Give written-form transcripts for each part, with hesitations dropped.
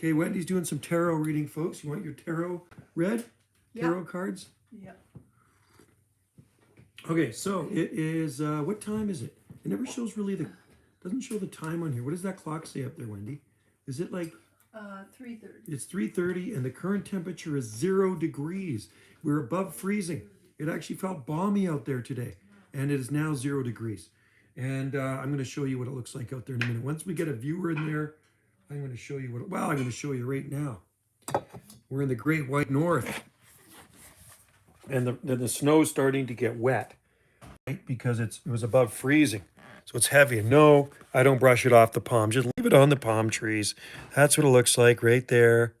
Okay, Wendy's doing some tarot reading, folks. You want your tarot read? Yep. Tarot cards? Yep. Okay, so it is, what time is it? It never shows really doesn't show the time on here. What does that clock say up there, Wendy? Is it like? 3:30. It's 3:30 and the current temperature is 0 degrees. We're above freezing. It actually felt balmy out there today and it is now 0 degrees. And I'm going to show you what it looks like out there in a minute. Once we get a viewer in there, I'm going to show you what, well, I'm going to show you right now. We're in the Great White North. And the snow's starting to get wet, right? Because it was above freezing. So it's heavy. And no, I don't brush it off the palm. Just leave it on the palm trees. That's what it looks like right there.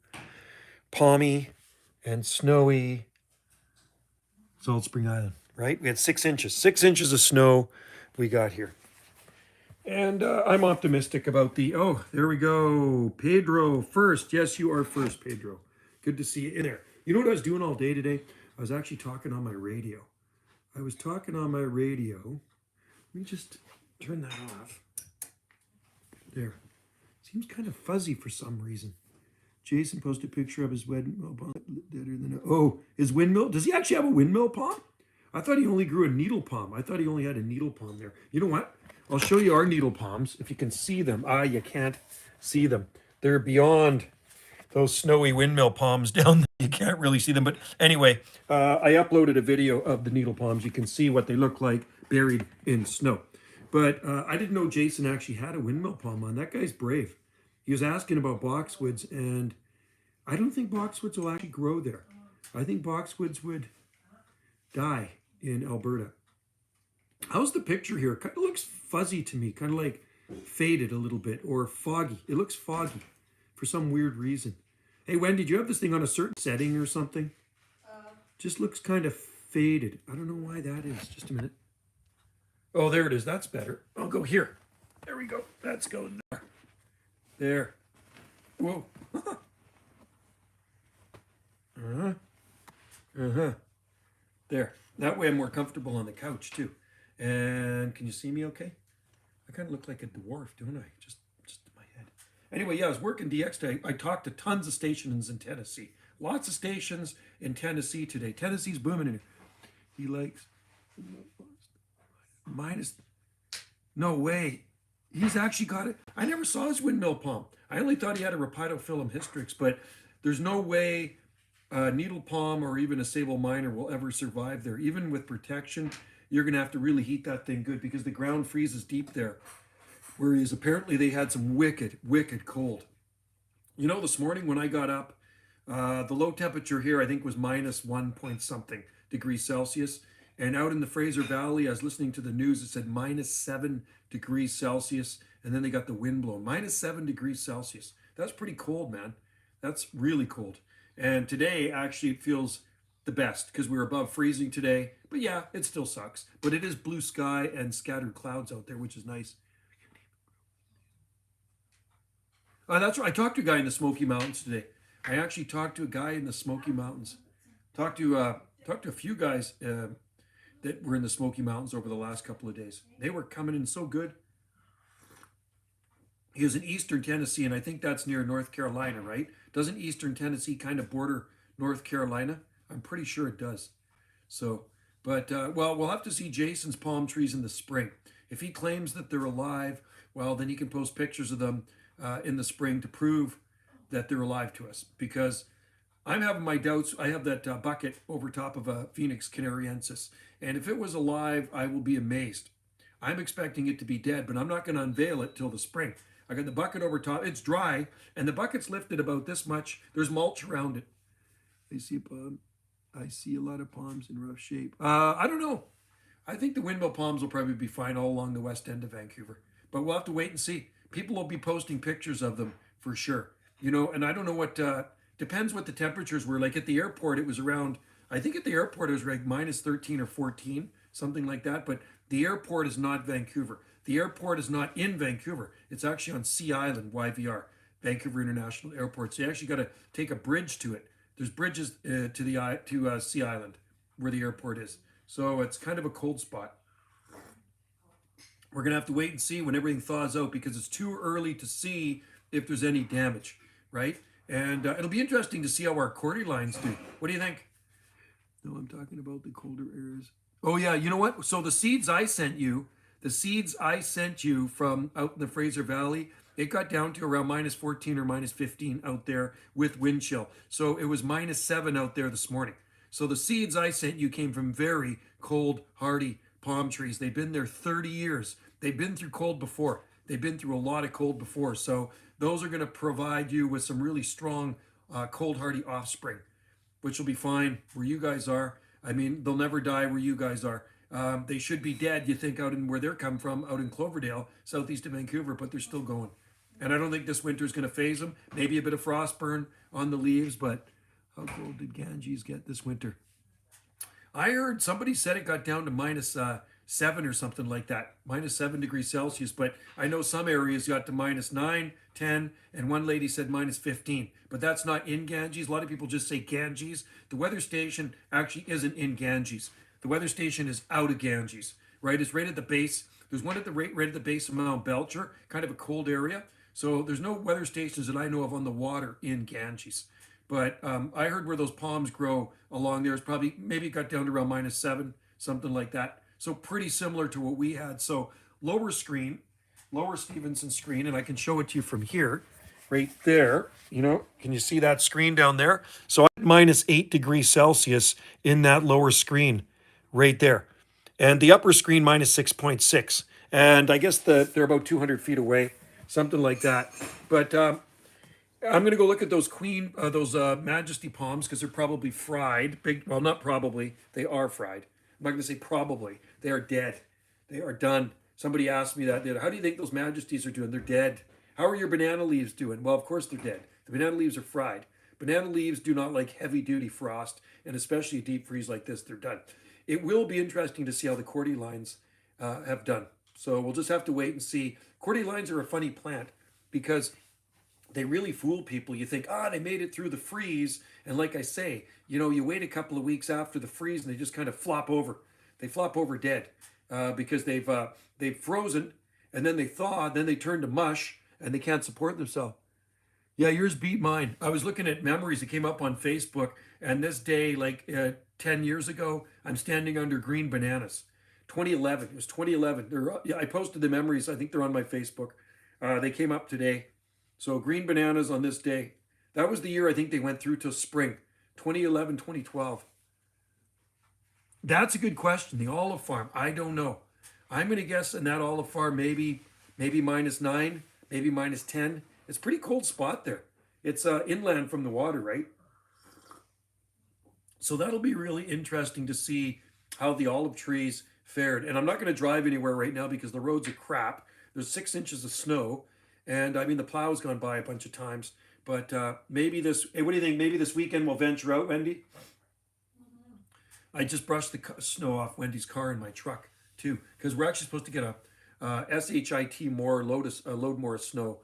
Palmy and snowy. Salt Spring Island, right? We had 6 inches. 6 inches of snow we got here. And I'm optimistic about oh, there we go. Pedro first. Yes, you are first, Pedro. Good to see you in there. You know what I was doing all day today? I was actually talking on my radio. Let me just turn that off. There. Seems kind of fuzzy for some reason. Jason posted a picture of his windmill palm. Oh, his windmill? Does he actually have a windmill palm? I thought he only grew a needle palm. I thought he only had a needle palm there. You know what? I'll show you our needle palms if you can see them. You can't see them. They're beyond those snowy windmill palms down there. You can't really see them. But anyway, I uploaded a video of the needle palms. You can see what they look like buried in snow. But I didn't know Jason actually had a windmill palm on. That guy's brave. He was asking about boxwoods, and I don't think boxwoods will actually grow there. I think boxwoods would die in Alberta. How's the picture here? Kind of looks fuzzy to me, kind of like faded a little bit or foggy. It looks foggy for some weird reason. Hey, Wendy, do you have this thing on a certain setting or something? Just looks kind of faded. I don't know why that is. Just a minute. Oh, there it is. That's better. I'll go here. There we go. That's going there. There. Whoa. There. That way I'm more comfortable on the couch too. And can you see me okay? I kind of look like a dwarf, don't I? Just in my head. Anyway, yeah, I was working DX today. I talked to tons of stations in Tennessee. Lots of stations in Tennessee today. Tennessee's booming in here. He likes minus. No way. He's actually got it. I never saw his windmill palm. I only thought he had a Rhipidophyllum hystrix, but there's no way a needle palm or even a sable minor will ever survive there. Even with protection, you're going to have to really heat that thing good because the ground freezes deep there. Whereas apparently they had some wicked, wicked cold. You know, this morning when I got up, the low temperature here I think was minus 1 point something degrees Celsius. And out in the Fraser Valley, I was listening to the news, it said minus 7 degrees Celsius. And then they got the wind blowing. Minus 7 degrees Celsius. That's pretty cold, man. That's really cold. And today actually it feels the best because we're above freezing today. But yeah, it still sucks. But it is blue sky and scattered clouds out there, which is nice. That's right. I talked to a guy in the Smoky Mountains today. I actually talked to a guy in the Smoky Mountains. Talked to a few guys that were in the Smoky Mountains over the last couple of days. They were coming in so good. He was in Eastern Tennessee, and I think that's near North Carolina, right? Doesn't Eastern Tennessee kind of border North Carolina? I'm pretty sure it does. So, but, well, we'll have to see Jason's palm trees in the spring. If he claims that they're alive, well, then he can post pictures of them in the spring to prove that they're alive to us. Because I'm having my doubts. I have that bucket over top of a Phoenix canariensis. And if it was alive, I will be amazed. I'm expecting it to be dead, but I'm not going to unveil it till the spring. I got the bucket over top. It's dry, and the bucket's lifted about this much. There's mulch around it. I see a lot of palms in rough shape. I don't know. I think the windmill palms will probably be fine all along the west end of Vancouver. But we'll have to wait and see. People will be posting pictures of them for sure. You know, and I don't know what, depends what the temperatures were. Like at the airport, it was around, I think at the airport it was like minus 13 or 14, something like that. But the airport is not Vancouver. The airport is not in Vancouver. It's actually on Sea Island, YVR, Vancouver International Airport. So you actually got to take a bridge to it. There's bridges to Sea Island where the airport is. So it's kind of a cold spot. We're going to have to wait and see when everything thaws out because it's too early to see if there's any damage, right? And it'll be interesting to see how our cordy-lines do. What do you think? No, I'm talking about the colder areas. Oh yeah, you know what? So the seeds I sent you, from out in the Fraser Valley, it got down to around -14 or -15 out there with wind chill. So it was -7 out there this morning. So the seeds I sent you came from very cold, hardy palm trees. They've been there 30 years. They've been through cold before. They've been through a lot of cold before. So those are going to provide you with some really strong, cold, hardy offspring, which will be fine where you guys are. I mean, they'll never die where you guys are. They should be dead, you think, out in where they're come from, out in Cloverdale, southeast of Vancouver, but they're still going. And I don't think this winter is going to phase them. Maybe a bit of frost burn on the leaves, but how cold did Ganges get this winter? I heard somebody said it got down to -7 or something like that, -7 degrees Celsius. But I know some areas got to -9, 10, and one lady said -15. But that's not in Ganges. A lot of people just say Ganges. The weather station actually isn't in Ganges. The weather station is out of Ganges, right? It's right at the base. There's one at the right at the base of Mount Belcher, kind of a cold area. So there's no weather stations that I know of on the water in Ganges. But I heard where those palms grow along there is probably, maybe it got down to around -7, something like that. So pretty similar to what we had. So lower Stevenson screen, and I can show it to you from here, right there. You know, can you see that screen down there? So I'm at -8 degrees Celsius in that lower screen right there. And the upper screen -6.6. And I guess they're about 200 feet away, something like that. But I'm going to go look at those Majesty palms because they're probably fried. Well, not probably. They are fried. I'm not going to say probably. They are dead. They are done. Somebody asked me that. How do you think those Majesties are doing? They're dead. How are your banana leaves doing? Well, of course they're dead. The banana leaves are fried. Banana leaves do not like heavy-duty frost, and especially a deep freeze like this, they're done. It will be interesting to see how the cordy lines have done. So we'll just have to wait and see. Cordy lines are a funny plant because they really fool people. You think, they made it through the freeze. And like I say, you know, you wait a couple of weeks after the freeze and they just kind of flop over. They flop over dead because they've frozen and then they thaw, then they turn to mush and they can't support themselves. Yeah, yours beat mine. I was looking at memories that came up on Facebook, and this day, like 10 years ago, I'm standing under green bananas. 2011. It was 2011. I posted the memories. I think they're on my Facebook. They came up today. So green bananas on this day. That was the year I think they went through till spring. 2011, 2012. That's a good question. The olive farm. I don't know. I'm going to guess in that olive farm maybe -9, maybe -10. It's a pretty cold spot there. It's inland from the water, right? So that'll be really interesting to see how the olive trees fared. And I'm not going to drive anywhere right now because the roads are crap. There's 6 inches of snow. And I mean, the plow's gone by a bunch of times. But maybe hey, what do you think? Maybe this weekend we'll venture out, Wendy? I just brushed the snow off Wendy's car in my truck, too. Because we're actually supposed to get a SHIT load more snow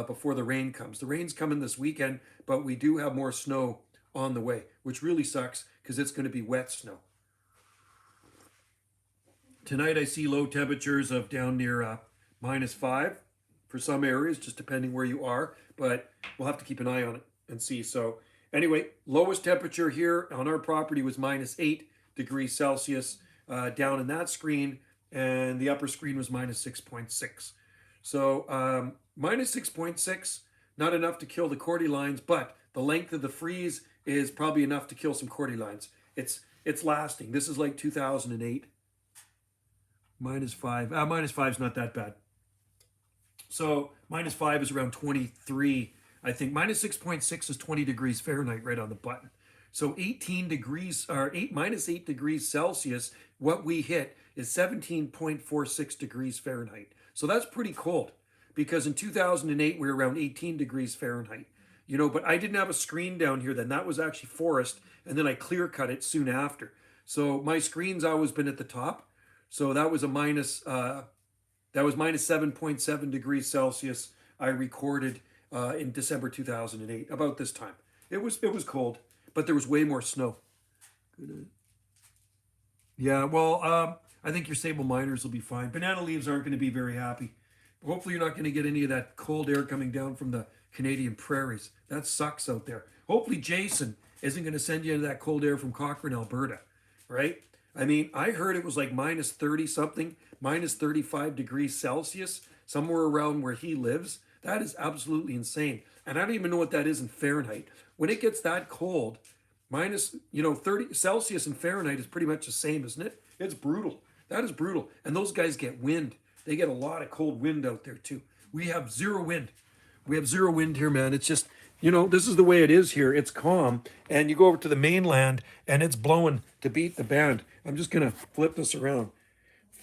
before the rain comes. The rain's coming this weekend, but we do have more snow on the way, which really sucks because it's going to be wet snow. Tonight I see low temperatures of down near -5 for some areas, just depending where you are, but we'll have to keep an eye on it and see. So anyway, lowest temperature here on our property was -8 degrees Celsius down in that screen, and the upper screen was -6.6. So -6.6, not enough to kill the cordy lines, but the length of the freeze is probably enough to kill some cordy lines. It's lasting. This is like 2008. -5. -5 is not that bad. So -5 is around 23. I think -6.6 is 20 degrees Fahrenheit right on the button. So 18 degrees or -8 degrees Celsius, what we hit is 17.46 degrees Fahrenheit. So that's pretty cold because in 2008 we were around 18 degrees Fahrenheit. You know, but I didn't have a screen down here then. That was actually forest, and then I clear cut it soon after. So my screen's always been at the top. So that was -7.7 degrees Celsius I recorded in December 2008, about this time. It was cold, but there was way more snow. Yeah, well, I think your sable miners will be fine. Banana leaves aren't going to be very happy. Hopefully you're not going to get any of that cold air coming down from the Canadian prairies. That sucks out there. Hopefully Jason isn't going to send you into that cold air from Cochrane, Alberta, right? I mean, I heard it was like minus 30 something, minus 35 degrees Celsius, somewhere around where he lives. That is absolutely insane. And I don't even know what that is in Fahrenheit. When it gets that cold, minus, 30 Celsius and Fahrenheit is pretty much the same, isn't it? It's brutal. That is brutal. And those guys get wind. They get a lot of cold wind out there too. We have zero wind. We have zero wind here, man. It's just, this is the way it is here. It's calm. And you go over to the mainland and it's blowing to beat the band. I'm just going to flip this around.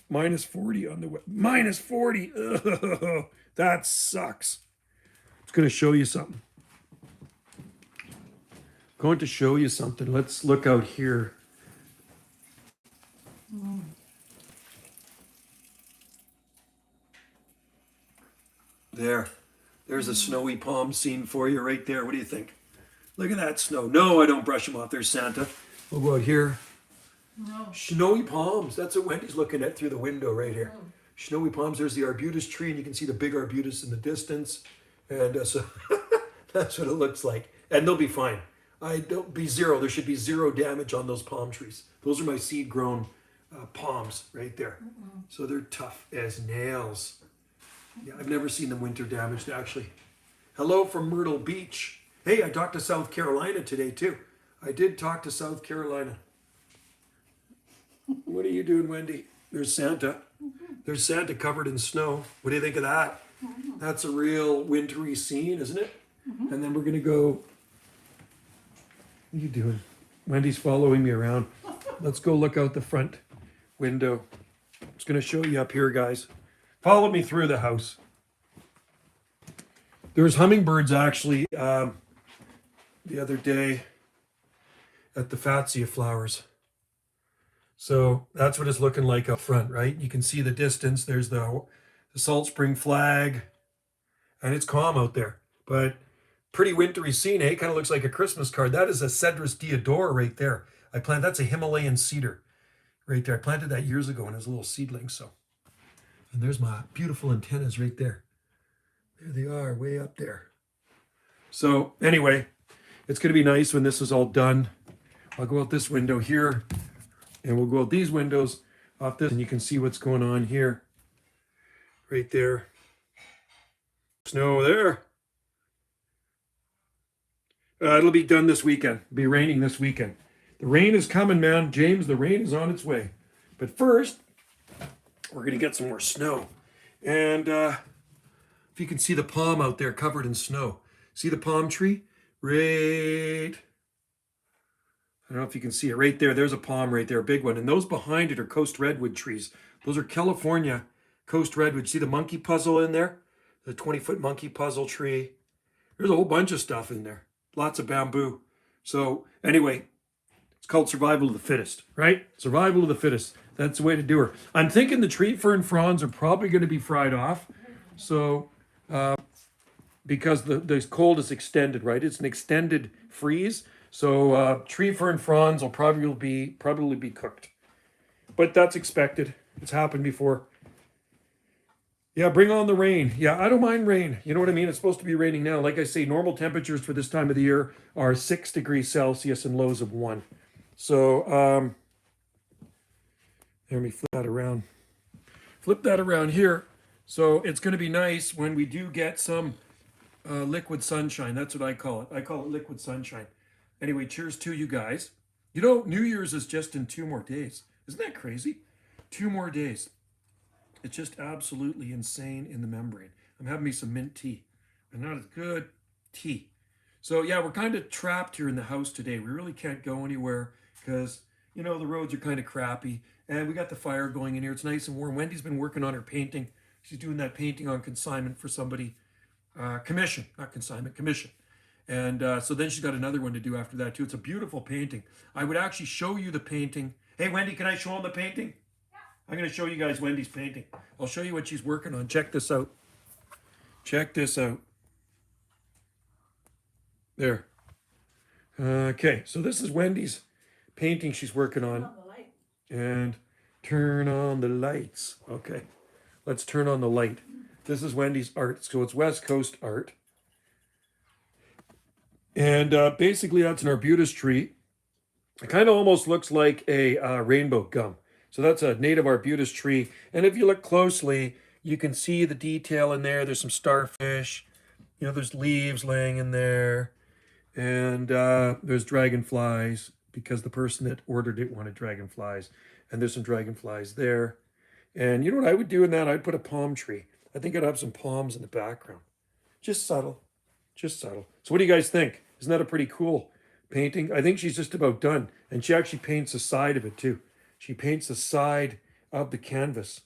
Minus 40 on the way. Minus 40. Ugh, that sucks. It's going to show you something. Going to show you something. Let's look out here. There's a snowy palm scene for you right there. What do you think? Look at that snow. No, I don't brush them off. There's Santa. We'll go out here. No. Snowy palms. That's what Wendy's looking at through the window right here. Snowy palms. There's the arbutus tree, and you can see the big arbutus in the distance. And so that's what it looks like. And they'll be fine. Be zero. There should be zero damage on those palm trees. Those are my seed-grown palms right there. So they're tough as nails. Yeah, I've never seen them winter damaged, actually. Hello from Myrtle Beach. Hey, I talked to South Carolina today, too. I did talk to South Carolina. What are you doing, Wendy? There's Santa. There's Santa covered in snow. What do you think of that? That's a real wintry scene, isn't it? And then we're going to go... What are you doing? Wendy's following me around. Let's go look out the front window. I'm just going to show you up here, guys. Follow me through the house. There's hummingbirds, actually, the other day at the Fatsia flowers. So that's what it's looking like up front, right? You can see the distance. There's the Salt Spring flag, and it's calm out there. But pretty wintry scene, eh? Kind of looks like a Christmas card. That is a Cedrus deodora right there. That's a Himalayan cedar right there. I planted that years ago when it was a little seedling, so. And there's my beautiful antennas right there. There they are, way up there. So anyway, it's going to be nice when this is all done. I'll go out this window here, and we'll go out these windows off this, and you can see what's going on here. Right there. Snow there. It'll be done this weekend. It'll be raining this weekend. The rain is coming, man. James, the rain is on its way. But first, we're going to get some more snow. And if you can see the palm out there covered in snow. See the palm tree? Right. I don't know if you can see it right there. There's a palm right there, a big one. And those behind it are coast redwood trees. Those are California coast redwood. See the monkey puzzle in there? The 20-foot monkey puzzle tree. There's a whole bunch of stuff in there. Lots of bamboo. So anyway, it's called survival of the fittest, right? Survival of the fittest. That's the way to do her. I'm thinking the tree fern fronds are probably going to be fried off. So, because the cold is extended, right? It's an extended freeze. So tree fern fronds will probably be cooked. But that's expected. It's happened before. Yeah, bring on the rain. Yeah, I don't mind rain. You know what I mean? It's supposed to be raining now. Like I say, normal temperatures for this time of the year are 6 degrees Celsius and lows of 1. So, let me flip that around. Flip that around here. So it's going to be nice when we do get some liquid sunshine. That's what I call it. I call it liquid sunshine. Anyway, cheers to you guys. New Year's is just in 2 more days. Isn't that crazy? 2 more days. It's just absolutely insane in the membrane. I'm having me some mint tea. And not as good tea. So yeah, we're kind of trapped here in the house today. We really can't go anywhere because, the roads are kind of crappy. And we got the fire going in here. It's nice and warm. Wendy's been working on her painting. She's doing that painting on consignment for somebody. Commission, not consignment, commission. And so then she's got another one to do after that too. It's a beautiful painting. I would actually show you the painting. Hey, Wendy, can I show them the painting? I'm going to show you guys Wendy's painting. I'll show you what she's working on. Check this out. Check this out. There. Okay, so this is Wendy's painting she's working on. And turn on the lights. Okay, let's turn on the light. This is Wendy's art. So it's West Coast art. And basically that's an arbutus tree. It kind of almost looks like a rainbow gum. So that's a native arbutus tree. And if you look closely, you can see the detail in there. There's some starfish. You know, there's leaves laying in there. And there's dragonflies because the person that ordered it wanted dragonflies. And there's some dragonflies there. And you know what I would do in that? I'd put a palm tree. I think I'd have some palms in the background. Just subtle. Just subtle. So what do you guys think? Isn't that a pretty cool painting? I think she's just about done. And she actually paints the side of it too. She paints the side of the canvas,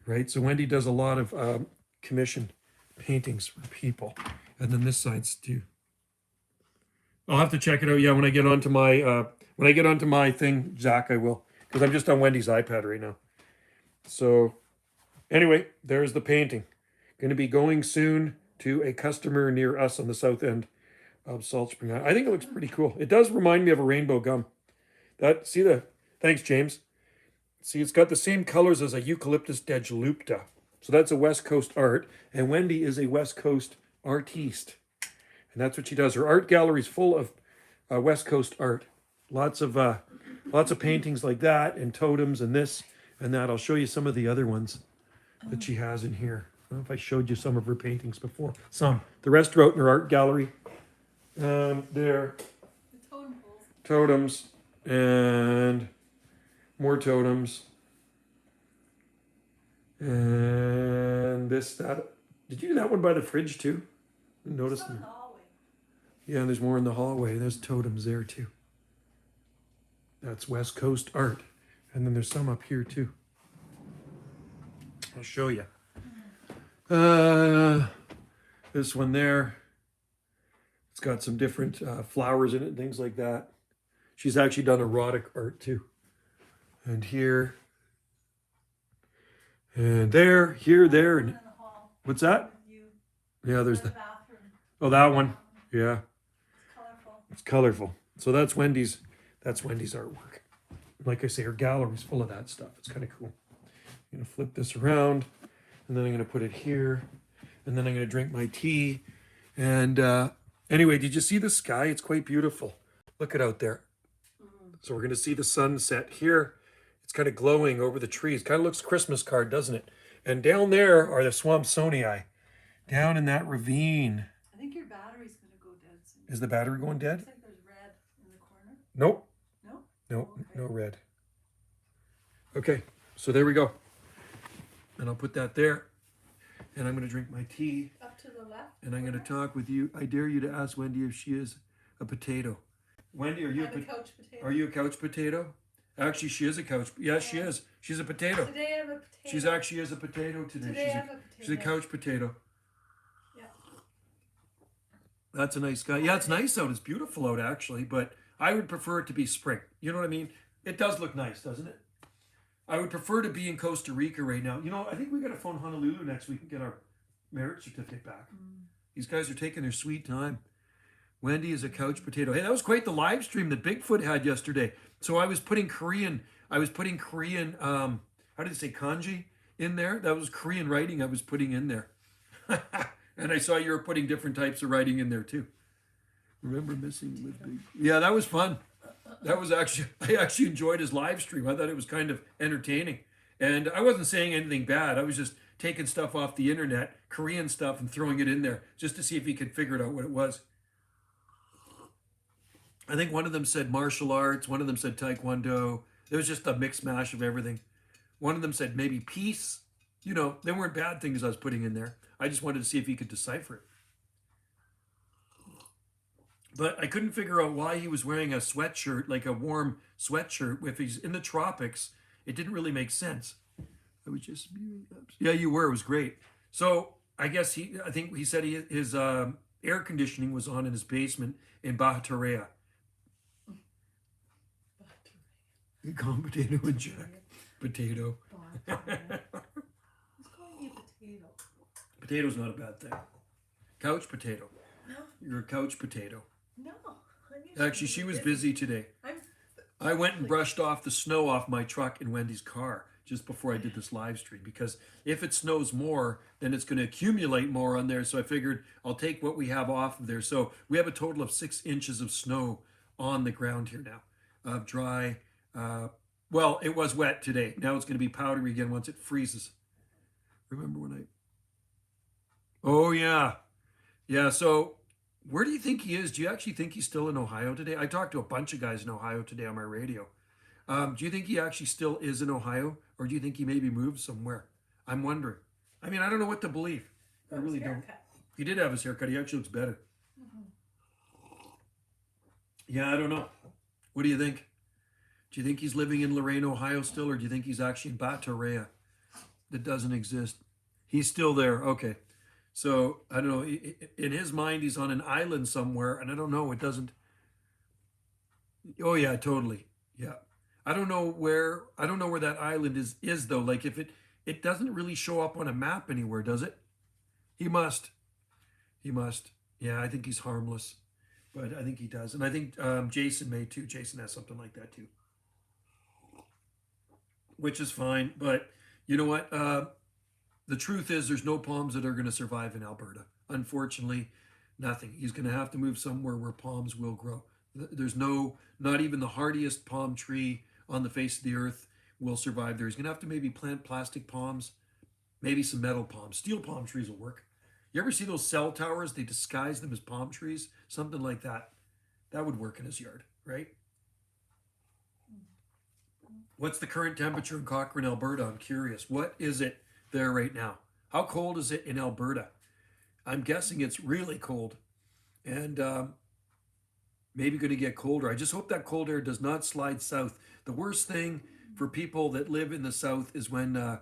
right? So Wendy does a lot of commission paintings for people. And then this side's too. I'll have to check it out. Yeah, when I get onto my thing, Zach, I will. Because I'm just on Wendy's iPad right now. So anyway, there's the painting. Going to be going soon to a customer near us on the south end of Salt Spring. I think it looks pretty cool. It does remind me of a rainbow gum. Thanks, James. See, it's got the same colors as a Eucalyptus degelupta. So that's a West Coast art. And Wendy is a West Coast artiste. And that's what she does. Her art gallery is full of West Coast art. Lots of paintings like that and totems and this and that. I'll show you some of the other ones that she has in here. I don't know if I showed you some of her paintings before. Some. The rest are out in her art gallery. There. The totems. And more totems. And this, that. Did you do that one by the fridge too? Notice them. Yeah, there's more in the hallway. There's totems there too. That's West Coast art. And then there's some up here too. I'll show you. This one there. It's got some different flowers in it and things like that. She's actually done erotic art too. And here. And there, here, there. And what's that? Yeah, there's the. Oh, that one. Yeah. It's colorful. So that's Wendy's artwork. Like I say, her gallery's full of that stuff. It's kind of cool. I'm going to flip this around, and then I'm going to put it here, and then I'm going to drink my tea. And anyway, did you see the sky? It's quite beautiful. Look it out there. So we're going to see the sunset here. It's kind of glowing over the trees. Kind of looks Christmas card, doesn't it? And down there are the Swampsonii. Down in that ravine. I think your battery's going to go dead soon. Is the battery going dead? Looks like there's red in the corner. Nope. No? Nope, Oh, okay. no red. Okay, so there we go. And I'll put that there. And I'm going to drink my tea. Up to the left. And I'm going to talk with you. I dare you to ask Wendy if she is a potato. Wendy, are you I'm a couch potato. Are you a couch potato? Actually, she is a couch. Yes, she is. She's a potato. Today I'm a potato. She's actually is a potato today. Today I'm a potato. She's a couch potato. Yeah. That's a nice guy. Yeah, it's nice out. It's beautiful out, actually. But I would prefer it to be spring. You know what I mean? It does look nice, doesn't it? I would prefer to be in Costa Rica right now. You know, I think we got to phone Honolulu next week and get our merit certificate back. These guys are taking their sweet time. Wendy is a couch potato. Hey, that was quite the live stream that Bigfoot had yesterday. So I was putting Korean, how did you say, kanji in there? That was Korean writing I was putting in there. And I saw you were putting different types of writing in there too. Remember missing with Bigfoot? Yeah, that was fun. I actually enjoyed his live stream. I thought it was kind of entertaining. And I wasn't saying anything bad. I was just taking stuff off the internet, Korean stuff, and throwing it in there just to see if he could figure it out what it was. I think one of them said martial arts. One of them said taekwondo. There was just a mixed mash of everything. One of them said maybe peace. You know, they weren't bad things I was putting in there. I just wanted to see if he could decipher it. But I couldn't figure out why he was wearing a sweatshirt, like a warm sweatshirt. If he's in the tropics, it didn't really make sense. I was just, yeah, you were. It was great. So I think he said his air conditioning was on in his basement in Bahataria. You call him Potato and Jack. Potato. Who's calling you potato? Potato's not a bad thing. Couch potato. No. You're a couch potato. No. Actually, she was busy today. I went and brushed off the snow off my truck in Wendy's car. just before I did this live stream, because if it snows more, then it's going to accumulate more on there. So I figured I'll take what we have off of there. So we have a total of 6 inches of snow on the ground here now, of dry. Well, it was wet today. Now it's going to be powdery again once it freezes. Remember when I... Oh, yeah. Yeah, so where do you think he is? Do you actually think he's still in Ohio today? I talked to a bunch of guys in Ohio today on my radio. Do you think he actually still is in Ohio, or do you think he maybe moved somewhere? I'm wondering. I mean, I don't know what to believe. I really don't. He did have his haircut. He actually looks better. Yeah, I don't know. What do you think? Do you think he's living in Lorain, Ohio still, or do you think he's actually in Batarea that doesn't exist? He's still there. Okay. So, I don't know. In his mind, he's on an island somewhere, and I don't know. It doesn't. Oh, yeah, totally. Yeah. I don't know where that island is though. Like if it doesn't really show up on a map anywhere, does it? He must. Yeah, I think he's harmless, but I think he does. And I think Jason may too. Jason has something like that too. Which is fine, but you know what? The truth is there's no palms that are going to survive in Alberta. Unfortunately, nothing. He's going to have to move somewhere where palms will grow. There's not even the hardiest palm tree on the face of the earth will survive there. He's going to have to maybe plant plastic palms, maybe some metal palms. Steel palm trees will work. You ever see those cell towers? They disguise them as palm trees, something like that. That would work in his yard, right? What's the current temperature in Cochrane, Alberta? I'm curious. What is it there right now? How cold is it in Alberta? I'm guessing it's really cold. And maybe going to get colder. I just hope that cold air does not slide south. The worst thing for people that live in the south is when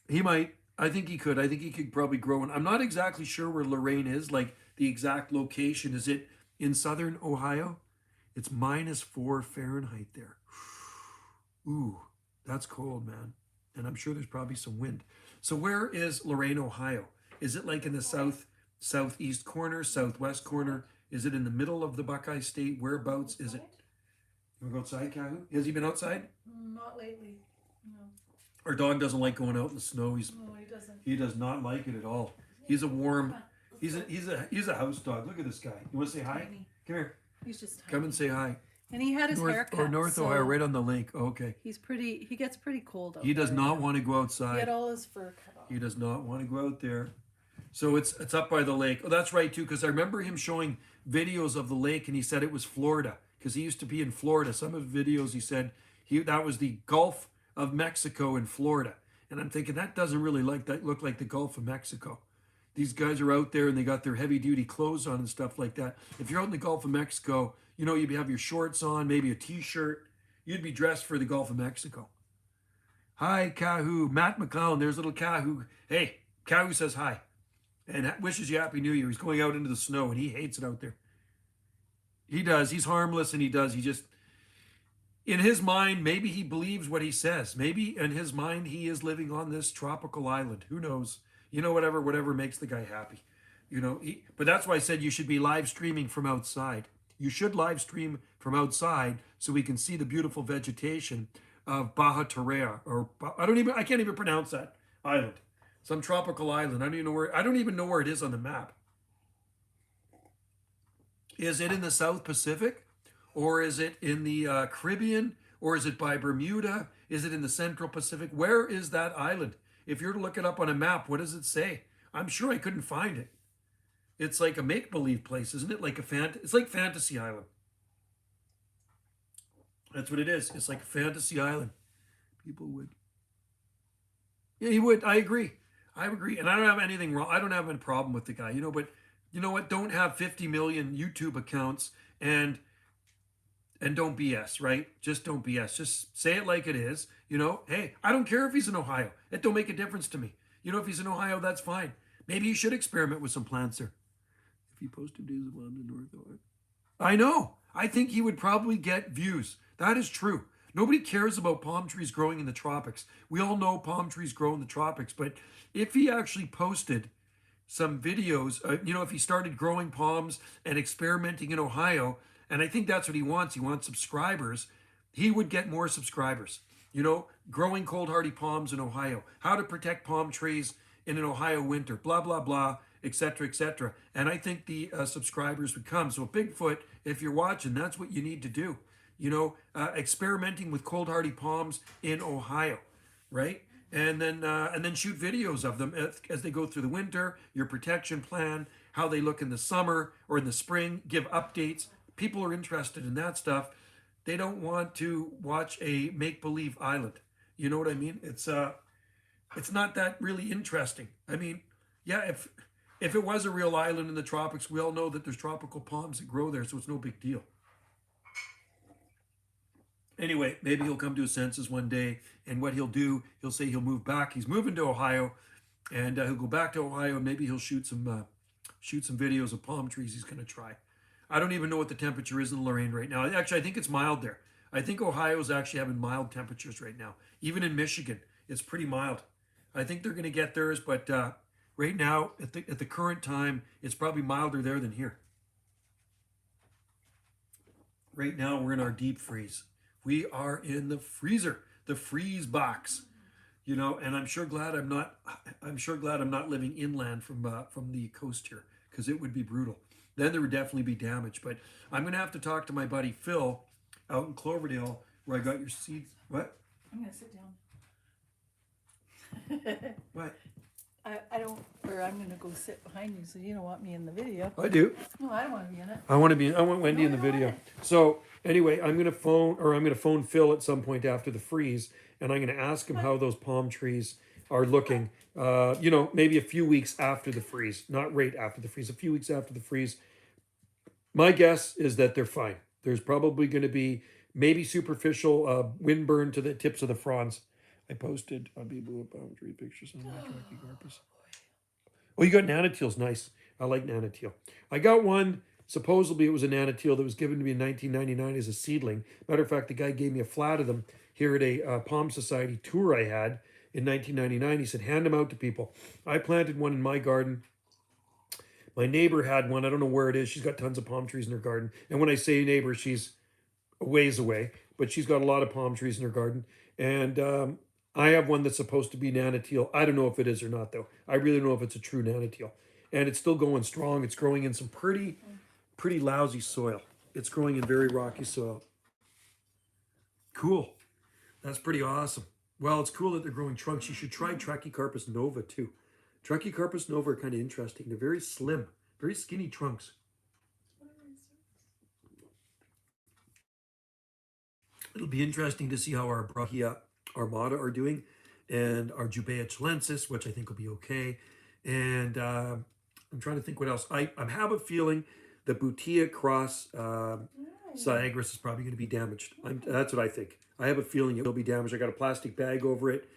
he might. I think he could. I think he could probably grow. And I'm not exactly sure where Lorain is, like the exact location. Is it in southern Ohio? It's -4 Fahrenheit there. Ooh, that's cold, man. And I'm sure there's probably some wind. So where is Lorain, Ohio? Is it like in the southeast corner, southwest corner? Is it in the middle of the Buckeye State? Whereabouts is it? You want to go outside, Kahu? Has he been outside? Not lately. No. Our dog doesn't like going out in the snow. No, he doesn't. He does not like it at all. He's a warm. He's a house dog. Look at this guy. You want to say hi? Tiny. Come here. He's just tiny. Come and say hi. And he had his haircut. North so Ohio, right on the lake. Okay. He gets pretty cold out He does there. not want to go He outside. had all his fur cut off. He does not want to go out there. So it's up by the lake. Oh, that's right too, because I remember him showing videos of the lake, and he said it was Florida, because he used to be in Florida. Some of the videos he said that was the Gulf of Mexico in Florida, and I'm thinking that doesn't really look like the Gulf of Mexico. These guys are out there and they got their heavy duty clothes on and stuff like that. If you're out in the Gulf of Mexico, you know, you'd have your shorts on, maybe a t-shirt. You'd be dressed for the Gulf of Mexico. Hi, Kahu. Matt McClown. There's little Kahu. Hey, Kahu says hi and wishes you Happy New Year. He's going out into the snow and he hates it out there. He does. He's harmless and he just, in his mind, maybe he believes what he says. Maybe in his mind, he is living on this tropical island. Who knows? You know, whatever makes the guy happy. You know, but that's why I said you should be live streaming from outside. You should live stream from outside so we can see the beautiful vegetation of Baja Terrea, or I can't even pronounce that island. Some tropical island. I don't even know where it is on the map. Is it in the South Pacific, or is it in the Caribbean, or is it by Bermuda? Is it in the Central Pacific? Where is that island? If you're to look it up on a map, what does it say? I'm sure I couldn't find it. It's like a make-believe place, isn't it? It's like Fantasy Island. That's what it is. It's like a fantasy island. People would. Yeah, he would. I agree. And I don't have anything wrong. I don't have any problem with the guy, you know, but you know what? Don't have 50 million YouTube accounts and don't BS, right? Just don't BS. Just say it like it is. You know, hey, I don't care if he's in Ohio. It don't make a difference to me. You know, if he's in Ohio, that's fine. Maybe you should experiment with some plants there. If he posted days of London, North Ohio. I know. I think he would probably get views. That is true. Nobody cares about palm trees growing in the tropics. We all know palm trees grow in the tropics, but if he actually posted some videos, you know, if he started growing palms and experimenting in Ohio, and I think that's what he wants subscribers, he would get more subscribers. You know, growing cold hardy palms in Ohio, how to protect palm trees in an Ohio winter, blah, blah, blah, etc., etc. And I think the subscribers would come. So Bigfoot, if you're watching, that's what you need to do. You know, experimenting with cold hardy palms in Ohio, right? And then shoot videos of them as they go through the winter, your protection plan, how they look in the summer or in the spring, give updates. People are interested in that stuff. They don't want to watch a make-believe island. You know what I mean? It's not that really interesting. I mean, yeah, if it was a real island in the tropics, we all know that there's tropical palms that grow there, so it's no big deal. Anyway, maybe he'll come to his senses one day, and what he'll do, he'll say he'll move back. He's moving to Ohio, and he'll go back to Ohio, and maybe he'll shoot some videos of palm trees he's going to try. I don't even know what the temperature is in Lorraine right now. Actually, I think it's mild there. I think Ohio is actually having mild temperatures right now. Even in Michigan, it's pretty mild. I think they're going to get theirs, but right now, at the current time, it's probably milder there than here. Right now, we're in our deep freeze. We are in the freezer, the freeze box. You know, and I'm sure glad I'm not living inland from the coast here, because it would be brutal. Then there would definitely be damage. But I'm going to have to talk to my buddy Phil out in Cloverdale, where I got your seeds. What? I'm going to sit down. What? I don't, or I'm going to go sit behind you, so you don't want me in the video. I do. No, I don't want to be in it. I want Wendy in the video. So anyway, I'm going to phone Phil at some point after the freeze, and I'm going to ask him how those palm trees are looking. You know, maybe a few weeks after the freeze, not right after the freeze, a few weeks after the freeze. My guess is that they're fine. There's probably going to be maybe superficial windburn to the tips of the fronds. I posted on Bebo palm tree pictures on my Trachycarpus. Oh, you got Nanoteals. Nice. I like Nanoteal. I got one. Supposedly it was a Nanoteal that was given to me in 1999 as a seedling. Matter of fact, the guy gave me a flat of them here at a Palm Society tour I had in 1999. He said, hand them out to people. I planted one in my garden. My neighbor had one. I don't know where it is. She's got tons of palm trees in her garden. And when I say neighbor, she's a ways away, but she's got a lot of palm trees in her garden. And I have one that's supposed to be Nanoteal. I don't know if it is or not, though. I really don't know if it's a true Nanoteal. And it's still going strong. It's growing in some pretty lousy soil. It's growing in very rocky soil. Cool. That's pretty awesome. Well, it's cool that they're growing trunks. You should try Trachycarpus nova, too. Trachycarpus nova are kind of interesting. They're very slim, very skinny trunks. It'll be interesting to see how our Brachia armata are doing, and our Jubea chilensis, which I think will be okay. And I'm trying to think what else. I have a feeling the Butia cross Syagris is probably going to be damaged. That's what I think. I have a feeling it will be damaged. I got a plastic bag over it,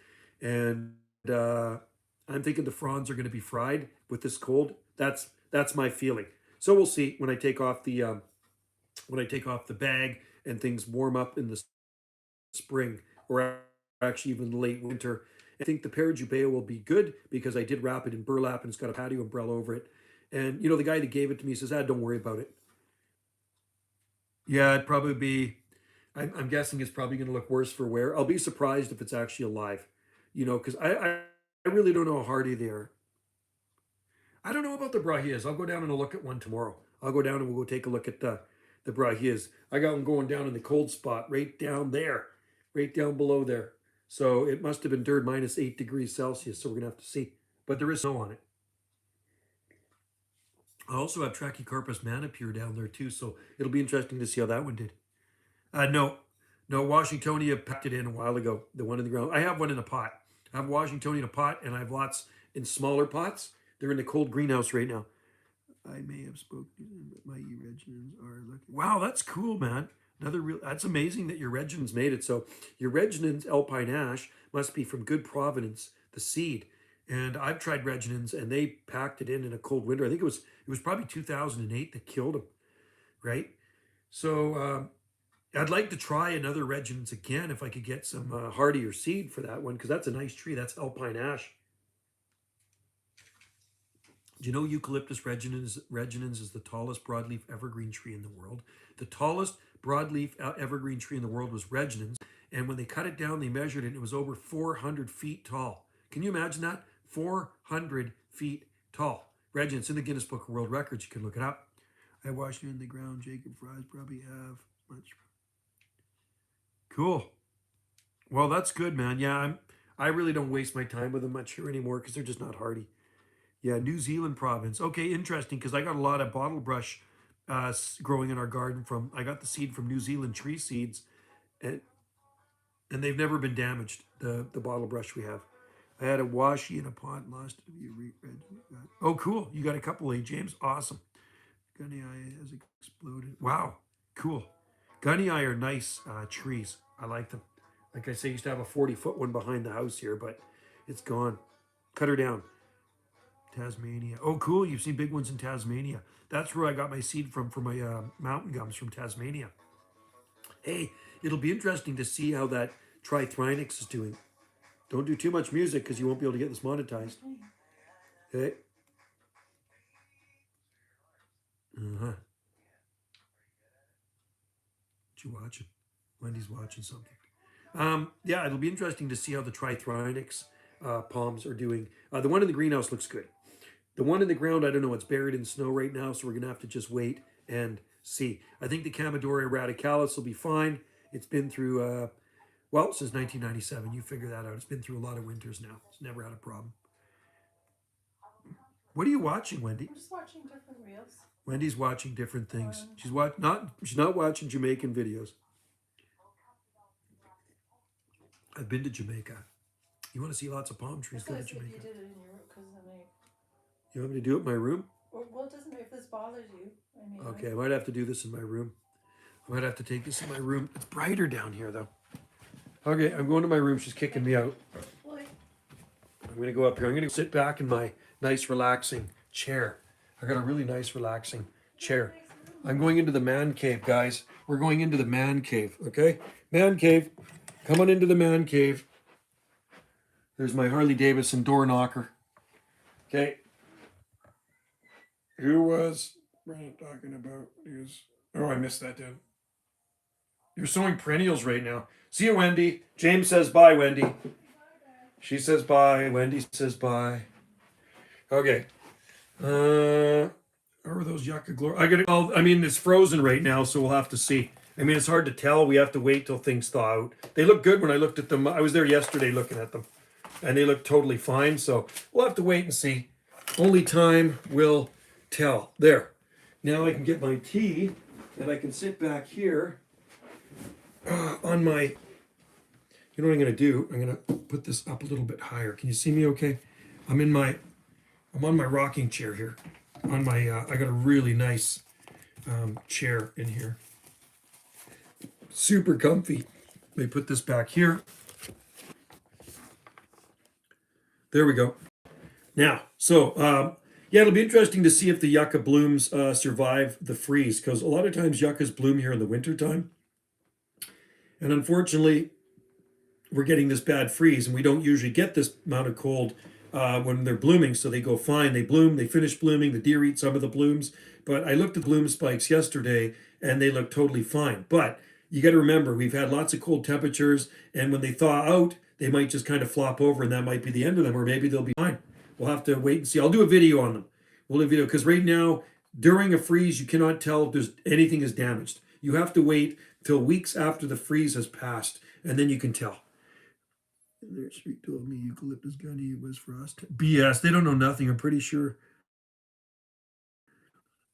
and I'm thinking the fronds are going to be fried with this cold. That's my feeling. So we'll see when I take off the bag and things warm up in the spring, or actually even late winter. I think the Parajubea will be good because I did wrap it in burlap and it's got a patio umbrella over it. And, you know, the guy that gave it to me says, don't worry about it. Yeah, it'd probably be, I'm guessing it's probably going to look worse for wear. I'll be surprised if it's actually alive, you know, because I really don't know how hardy they are. I don't know about the Brahias. I'll go down and I'll look at one tomorrow. I'll go down and we'll go take a look at the Brahias. I got one going down in the cold spot right down there, right down below there. So it must have endured minus 8 degrees Celsius. So we're going to have to see. But there is snow on it. I also have Trachycarpus manipure down there too. So it'll be interesting to see how that one did. No, Washingtonia packed it in a while ago. The one in the ground. I have one in a pot. I have Washingtonia in a pot, and I have lots in smaller pots. They're in the cold greenhouse right now. I may have spoken, but my reginins are looking. Wow, that's cool, man. That's amazing that your reginins made it. So your reginins alpine ash must be from good provenance, the seed. And I've tried reginins, and they packed it in a cold winter. I think it was probably 2008 that killed them, right? So I'd like to try another reginins again if I could get some hardier seed for that one, because that's a nice tree. That's alpine ash. Do you know Eucalyptus reginens is the tallest broadleaf evergreen tree in the world? The tallest broadleaf evergreen tree in the world was reginens. And when they cut it down, they measured it, and it was over 400 feet tall. Can you imagine that? 400 feet tall. Reginens in the Guinness Book of World Records. You can look it up. I watched it in the ground. Jacob Fry's probably have much. Cool. Well, that's good, man. Yeah, I really don't waste my time with them much here anymore because they're just not hardy. Yeah, New Zealand province. Okay, interesting, because I got a lot of bottle brush growing in our garden from, I got the seed from New Zealand tree seeds, and they've never been damaged, the bottle brush we have. I had a washi in a pot and lost it. Oh, cool. You got a couple, James? Awesome. Gunny eye has exploded. Wow, cool. Gunny eye are nice trees. I like them. Like I say, I used to have a 40-foot one behind the house here, but it's gone. Cut her down. Tasmania. Oh, cool. You've seen big ones in Tasmania. That's where I got my seed from for my mountain gums from Tasmania. Hey, it'll be interesting to see how that Trithrinax is doing. Don't do too much music because you won't be able to get this monetized. Okay. Uh-huh. What you watching? Wendy's watching something. Yeah, it'll be interesting to see how the Trithrinax palms are doing. The one in the greenhouse looks good. The one in the ground, I don't know. It's buried in snow right now, so we're going to have to just wait and see. I think the Chamaedorea radicalis will be fine. It's been through, well, since 1997. You figure that out. It's been through a lot of winters now. It's never had a problem. What are you watching, Wendy? I'm just watching different reels. Wendy's watching different things. She's not watching Jamaican videos. I've been to Jamaica. You want to see lots of palm trees? Go to Jamaica. You did it in your room because You want me to do it in my room? well, it doesn't. If this bothers you, I mean. Okay, I might have to do this in my room. I might have to take this in my room. It's brighter down here, though. Okay, I'm going to my room. She's kicking me out. I'm going to go up here. I'm going to sit back in my nice, relaxing chair. I got a really nice, relaxing chair. I'm going into the man cave, guys. We're going into the man cave, okay? Man cave. Come on into the man cave. There's my Harley Davidson door knocker. Okay. Who was Brandon talking about? Oh, I missed that, dude. You're sowing perennials right now. See you, Wendy. James says bye, Wendy. She says bye. Wendy says bye. Okay. Or those Yucca Glory? I mean, it's frozen right now, so we'll have to see. I mean, it's hard to tell. We have to wait till things thaw out. They look good when I looked at them. I was there yesterday looking at them, and they look totally fine. So we'll have to wait and see. Only time will tell. There. Now I can get my tea, and I can sit back here on my. You know what I'm going to do? I'm going to put this up a little bit higher. Can you see me okay? I'm on my rocking chair here. I got a really nice chair in here. Super comfy. Let me put this back here. There we go. Now, so yeah, it'll be interesting to see if the yucca blooms survive the freeze, because a lot of times yuccas bloom here in the wintertime. And unfortunately, we're getting this bad freeze, and we don't usually get this amount of cold when they're blooming, so they go fine. They bloom, they finish blooming, the deer eat some of the blooms. But I looked at bloom spikes yesterday, and they look totally fine. But you got to remember, we've had lots of cold temperatures, and when they thaw out, they might just kind of flop over, and that might be the end of them, or maybe they'll be fine. We'll have to wait and see. I'll do a video on them. We'll do a video, because right now, during a freeze, you cannot tell if there's anything is damaged. You have to wait till weeks after the freeze has passed, and then you can tell. Their street told me Eucalyptus gunny was frost. BS. They don't know nothing. I'm pretty sure.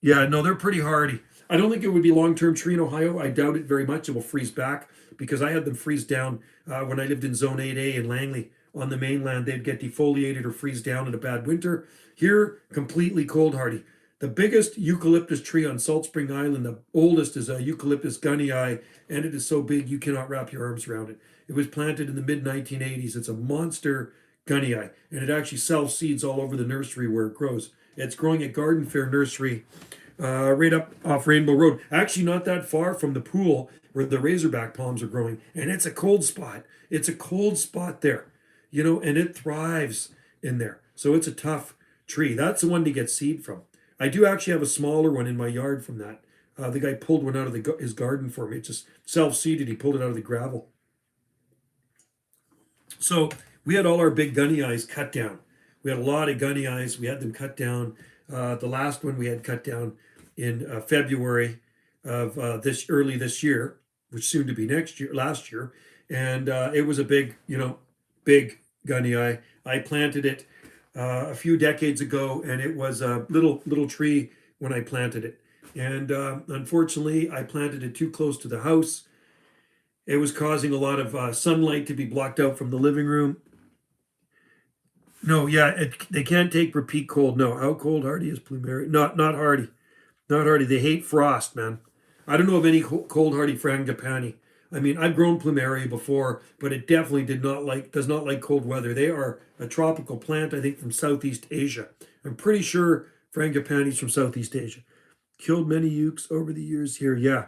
Yeah, no, they're pretty hardy. I don't think it would be long-term tree in Ohio. I doubt it very much. It will freeze back, because I had them freeze down when I lived in Zone 8A in Langley on the mainland. They'd get defoliated or freeze down in a bad winter. Here, completely cold hardy. The biggest eucalyptus tree on Salt Spring Island, the oldest, is a Eucalyptus gunnii, and it is so big you cannot wrap your arms around it. It was planted in the mid-1980s. It's a monster gunnii, and it actually sells seeds all over the nursery where it grows. It's growing at Garden Fair Nursery, right up off Rainbow Road. Actually, not that far from the pool where the razorback palms are growing, and it's a cold spot. It's a cold spot there, and it thrives in there. So it's a tough tree. That's the one to get seed from. I do actually have a smaller one in my yard from that. The guy pulled one out of his garden for me. It's just self-seeded. He pulled it out of the gravel. So we had all our big gunny eyes cut down. We had a lot of gunny eyes. We had them cut down. The last one we had cut down in February of early this year, which soon to be last year, and it was a big, big gunny eye. I planted it a few decades ago, and it was a little tree when I planted it. And unfortunately, I planted it too close to the house. It was causing a lot of sunlight to be blocked out from the living room. No, yeah, they can't take repeat cold. No, how cold hardy is plumeria? Not hardy, not hardy. They hate frost, man. I don't know of any cold hardy frangipani. I mean, I've grown plumeria before, but it definitely does not like cold weather. They are a tropical plant, I think, from Southeast Asia. I'm pretty sure frangipani's from Southeast Asia. Killed many ukes over the years here. Yeah.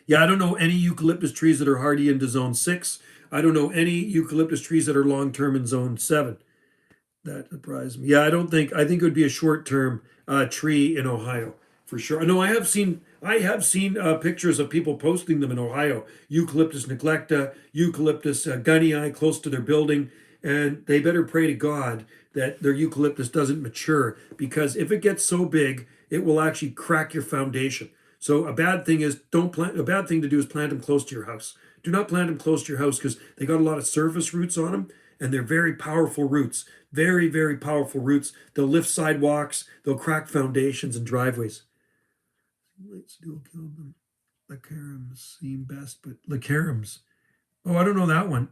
Yeah, I don't know any eucalyptus trees that are hardy into zone 6. I don't know any eucalyptus trees that are long-term in zone 7. That surprised me. Yeah, I think it would be a short-term tree in Ohio for sure. No, I have seen pictures of people posting them in Ohio. Eucalyptus neglecta, Eucalyptus gunnii close to their building, and they better pray to God that their eucalyptus doesn't mature, because if it gets so big, it will actually crack your foundation. So a bad thing to do is plant them close to your house. Do not plant them close to your house, because they got a lot of surface roots on them, and they're very powerful roots. Very, very powerful roots. They'll lift sidewalks. They'll crack foundations and driveways. Let's do kill them. Lacarums seem best, but lacarums. Oh, I don't know that one.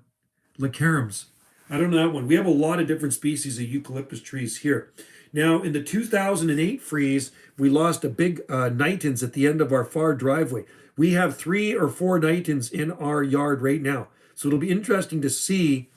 Lacarums. I don't know that one. We have a lot of different species of eucalyptus trees here. Now, in the 2008 freeze, we lost a big nitens at the end of our far driveway. We have 3 or 4 nitens in our yard right now. So it'll be interesting to see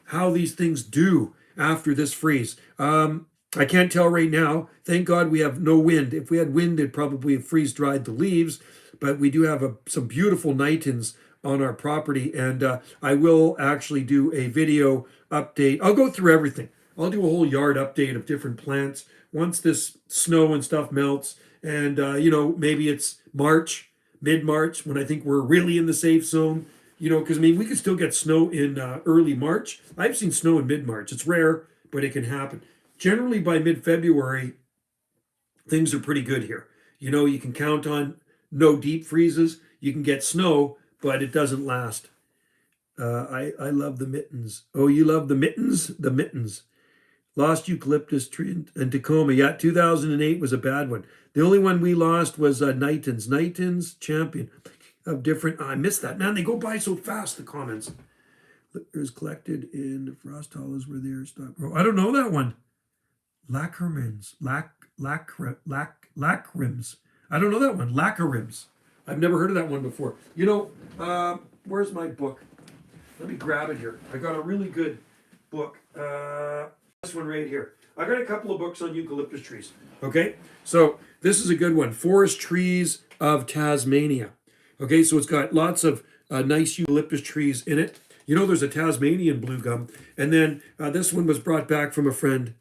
how these things do after this freeze. I can't tell right now. Thank God we have no wind. If we had wind, it'd probably freeze dried the leaves. But we do have some beautiful nitens on our property, and I will actually do a video update. I'll go through everything. I'll do a whole yard update of different plants once this snow and stuff melts. And, maybe it's mid-March, when I think we're really in the safe zone. Because, we could still get snow in early March. I've seen snow in mid-March. It's rare, but it can happen. Generally, by mid-February, things are pretty good here. You can count on no deep freezes. You can get snow, but it doesn't last. I love the mittens. Oh, you love the mittens? The mittens. Lost eucalyptus tree in Tacoma. Yeah, 2008 was a bad one. The only one we lost was nitens. Nitens champion of different. I missed that. Man, they go by so fast, the comments. Liquors collected in frost hollows where they're stopped. Oh, I don't know that one. Lacrims. Lacrims. I don't know that one. Lacrims. I've never heard of that one before. Where's my book? Let me grab it here. I got a really good book. This one right here. I got a couple of books on eucalyptus trees. Okay, so this is a good one. Forest Trees of Tasmania. Okay, so it's got lots of nice eucalyptus trees in it. There's a Tasmanian blue gum, and then this one was brought back from a friend.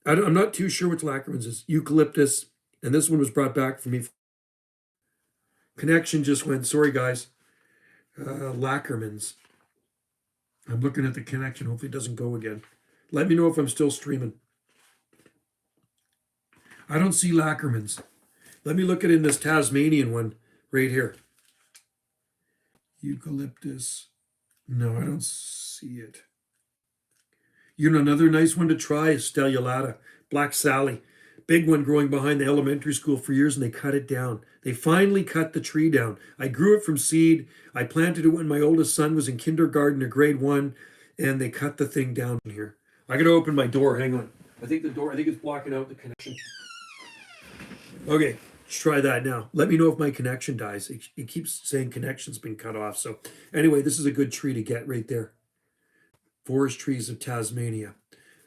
I'm not too sure which Lackermans is. Eucalyptus, and this one was brought back for me. Connection just went. Sorry, guys. Lackermans. I'm looking at the connection. Hopefully it doesn't go again. Let me know if I'm still streaming. I don't see Lackermans. Let me look at in this Tasmanian one right here. Eucalyptus. No, I don't see it. Another nice one to try is Stellulata. Black Sally. Big one growing behind the elementary school for years, and they cut it down. They finally cut the tree down. I grew it from seed. I planted it when my oldest son was in kindergarten or grade 1, and they cut the thing down here. I got to open my door. Hang on. I think it's blocking out the connection. Okay, let's try that now. Let me know if my connection dies. It keeps saying connection's been cut off. So anyway, this is a good tree to get right there. Forest Trees of Tasmania,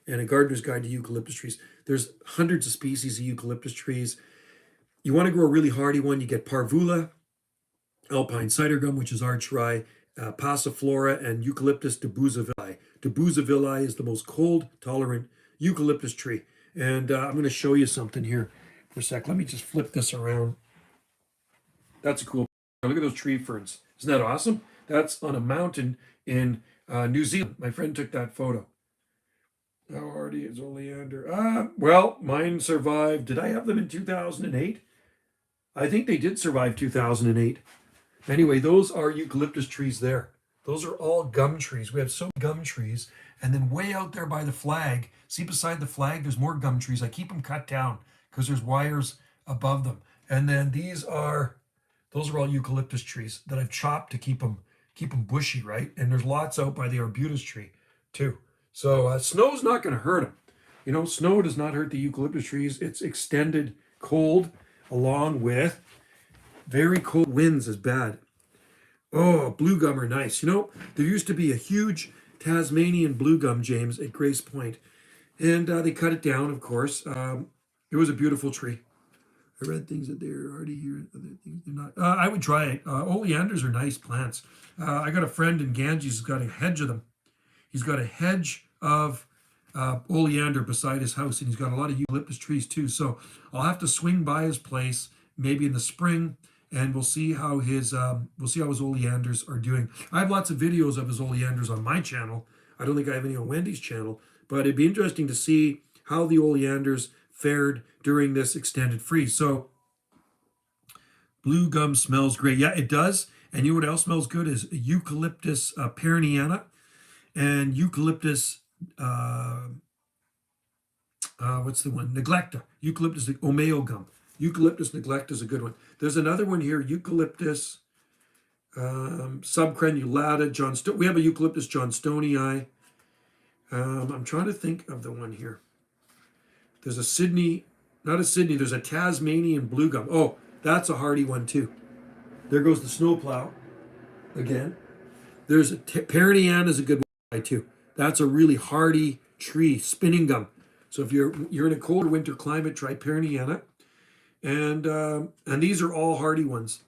and a Gardener's Guide to Eucalyptus Trees. There's hundreds of species of eucalyptus trees. You want to grow a really hardy one, you get Parvula, Alpine Cider Gum, which is arch rye, Passiflora, and Eucalyptus debusavilli. Debusavilli is the most cold-tolerant eucalyptus tree. And I'm going to show you something here for a sec. Let me just flip this around. That's a cool. Look at those tree ferns. Isn't that awesome? That's on a mountain in New Zealand. My friend took that photo. How hardy is Oleander? Well, mine survived. Did I have them in 2008? I think they did survive 2008. Anyway, those are eucalyptus trees there. Those are all gum trees. We have so many gum trees. And then way out there by the flag, see beside the flag, there's more gum trees. I keep them cut down because there's wires above them. And then those are all eucalyptus trees that I've chopped to keep them bushy, right? And there's lots out by the arbutus tree too. So snow's not going to hurt them. You know, snow does not hurt the eucalyptus trees. It's extended cold along with very cold winds is bad. Oh, blue gum are nice. You know, there used to be a huge Tasmanian blue gum, James, at Grace Point. And they cut it down, of course. It was a beautiful tree. I read things that they're already here, other things they're not. I would try it. Oleanders are nice plants. I got a friend in Ganges who's got a hedge of them. He's got a hedge of oleander beside his house, and he's got a lot of eucalyptus trees too. So I'll have to swing by his place maybe in the spring, and we'll see how his oleanders are doing. I have lots of videos of his oleanders on my channel. I don't think I have any on Wendy's channel, but it'd be interesting to see how the oleanders fared during this extended freeze. So blue gum smells great. Yeah, it does. And you know what else smells good is Eucalyptus perenniana and Eucalyptus, what's the one? Neglecta. Eucalyptus omeo gum. Eucalyptus neglecta is a good one. There's another one here, Eucalyptus subcrenulata. We have a Eucalyptus johnstonii. I'm trying to think of the one here. There's a there's a Tasmanian blue gum. Oh, that's a hardy one too. There goes the snowplow again. There's a perenniana is a good one too. That's a really hardy tree, spinning gum. So if you're in a colder winter climate, try perenniana. And these are all hardy ones.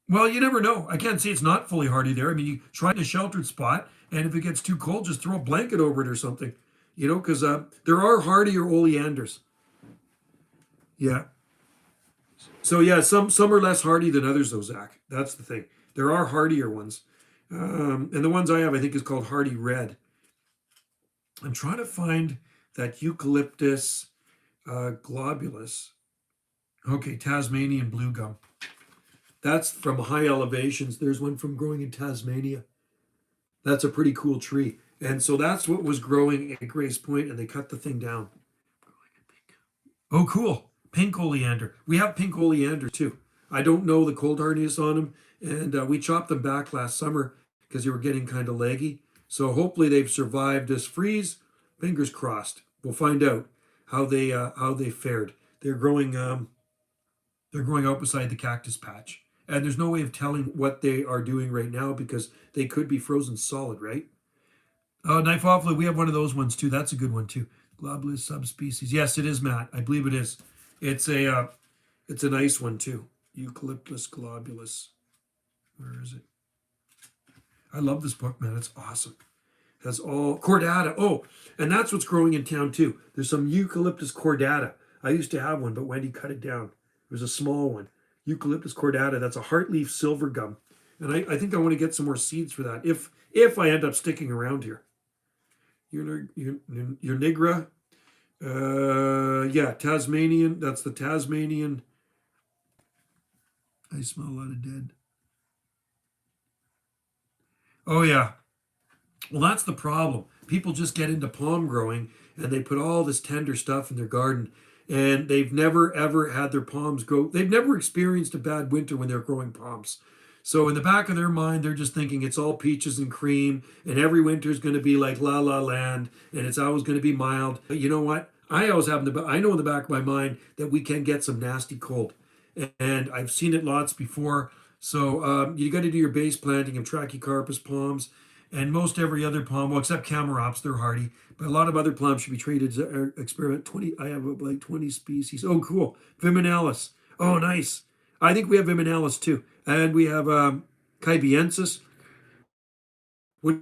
Well, you never know. I can't say it's not fully hardy there. I mean, you try in a sheltered spot, and if it gets too cold, just throw a blanket over it or something. You know, because there are hardier oleanders. Yeah. So yeah, some are less hardy than others, though, Zach. That's the thing. There are hardier ones, and the ones I have, I think, is called hardy red. I'm trying to find that Eucalyptus globulus. Okay, Tasmanian blue gum. That's from high elevations. There's one from growing in Tasmania. That's a pretty cool tree. And so that's what was growing at Grace Point, and they cut the thing down. Oh, cool. Pink oleander. We have pink oleander too. I don't know the cold hardiness on them, and we chopped them back last summer because they were getting kind of leggy. So hopefully they've survived this freeze. Fingers crossed. We'll find out how they fared. They're growing out beside the cactus patch. And there's no way of telling what they are doing right now because they could be frozen solid, right? Knife offlet, we have one of those ones too. That's a good one too. Globulus subspecies. Yes, it is, Matt. I believe it is. It's a nice one too. Eucalyptus globulus. Where is it? I love this book, man. It's awesome. It has all cordata. Oh, and that's what's growing in town too. There's some Eucalyptus cordata. I used to have one, but Wendy cut it down. It was a small one. Eucalyptus cordata. That's a heartleaf silver gum. And I think I want to get some more seeds for that if I end up sticking around here. Your nigra. Yeah, Tasmanian. That's the Tasmanian. I smell a lot of dead. Oh, yeah. Well, that's the problem. People just get into palm growing and they put all this tender stuff in their garden and they've never, ever had their palms grow. They've never experienced a bad winter when they're growing palms. So in the back of their mind, they're just thinking it's all peaches and cream and every winter is going to be like La La Land and it's always going to be mild. But you know what? I know in the back of my mind that we can get some nasty cold. And I've seen it lots before. So you got to do your base planting of Trachycarpus palms and most every other palm, well, except Camarops, they're hardy. But a lot of other palms should be treated as experiment. 20, I have like 20 species. Oh, cool. Viminalis. Oh, nice. I think we have Viminalis too. And we have Caibiensis. What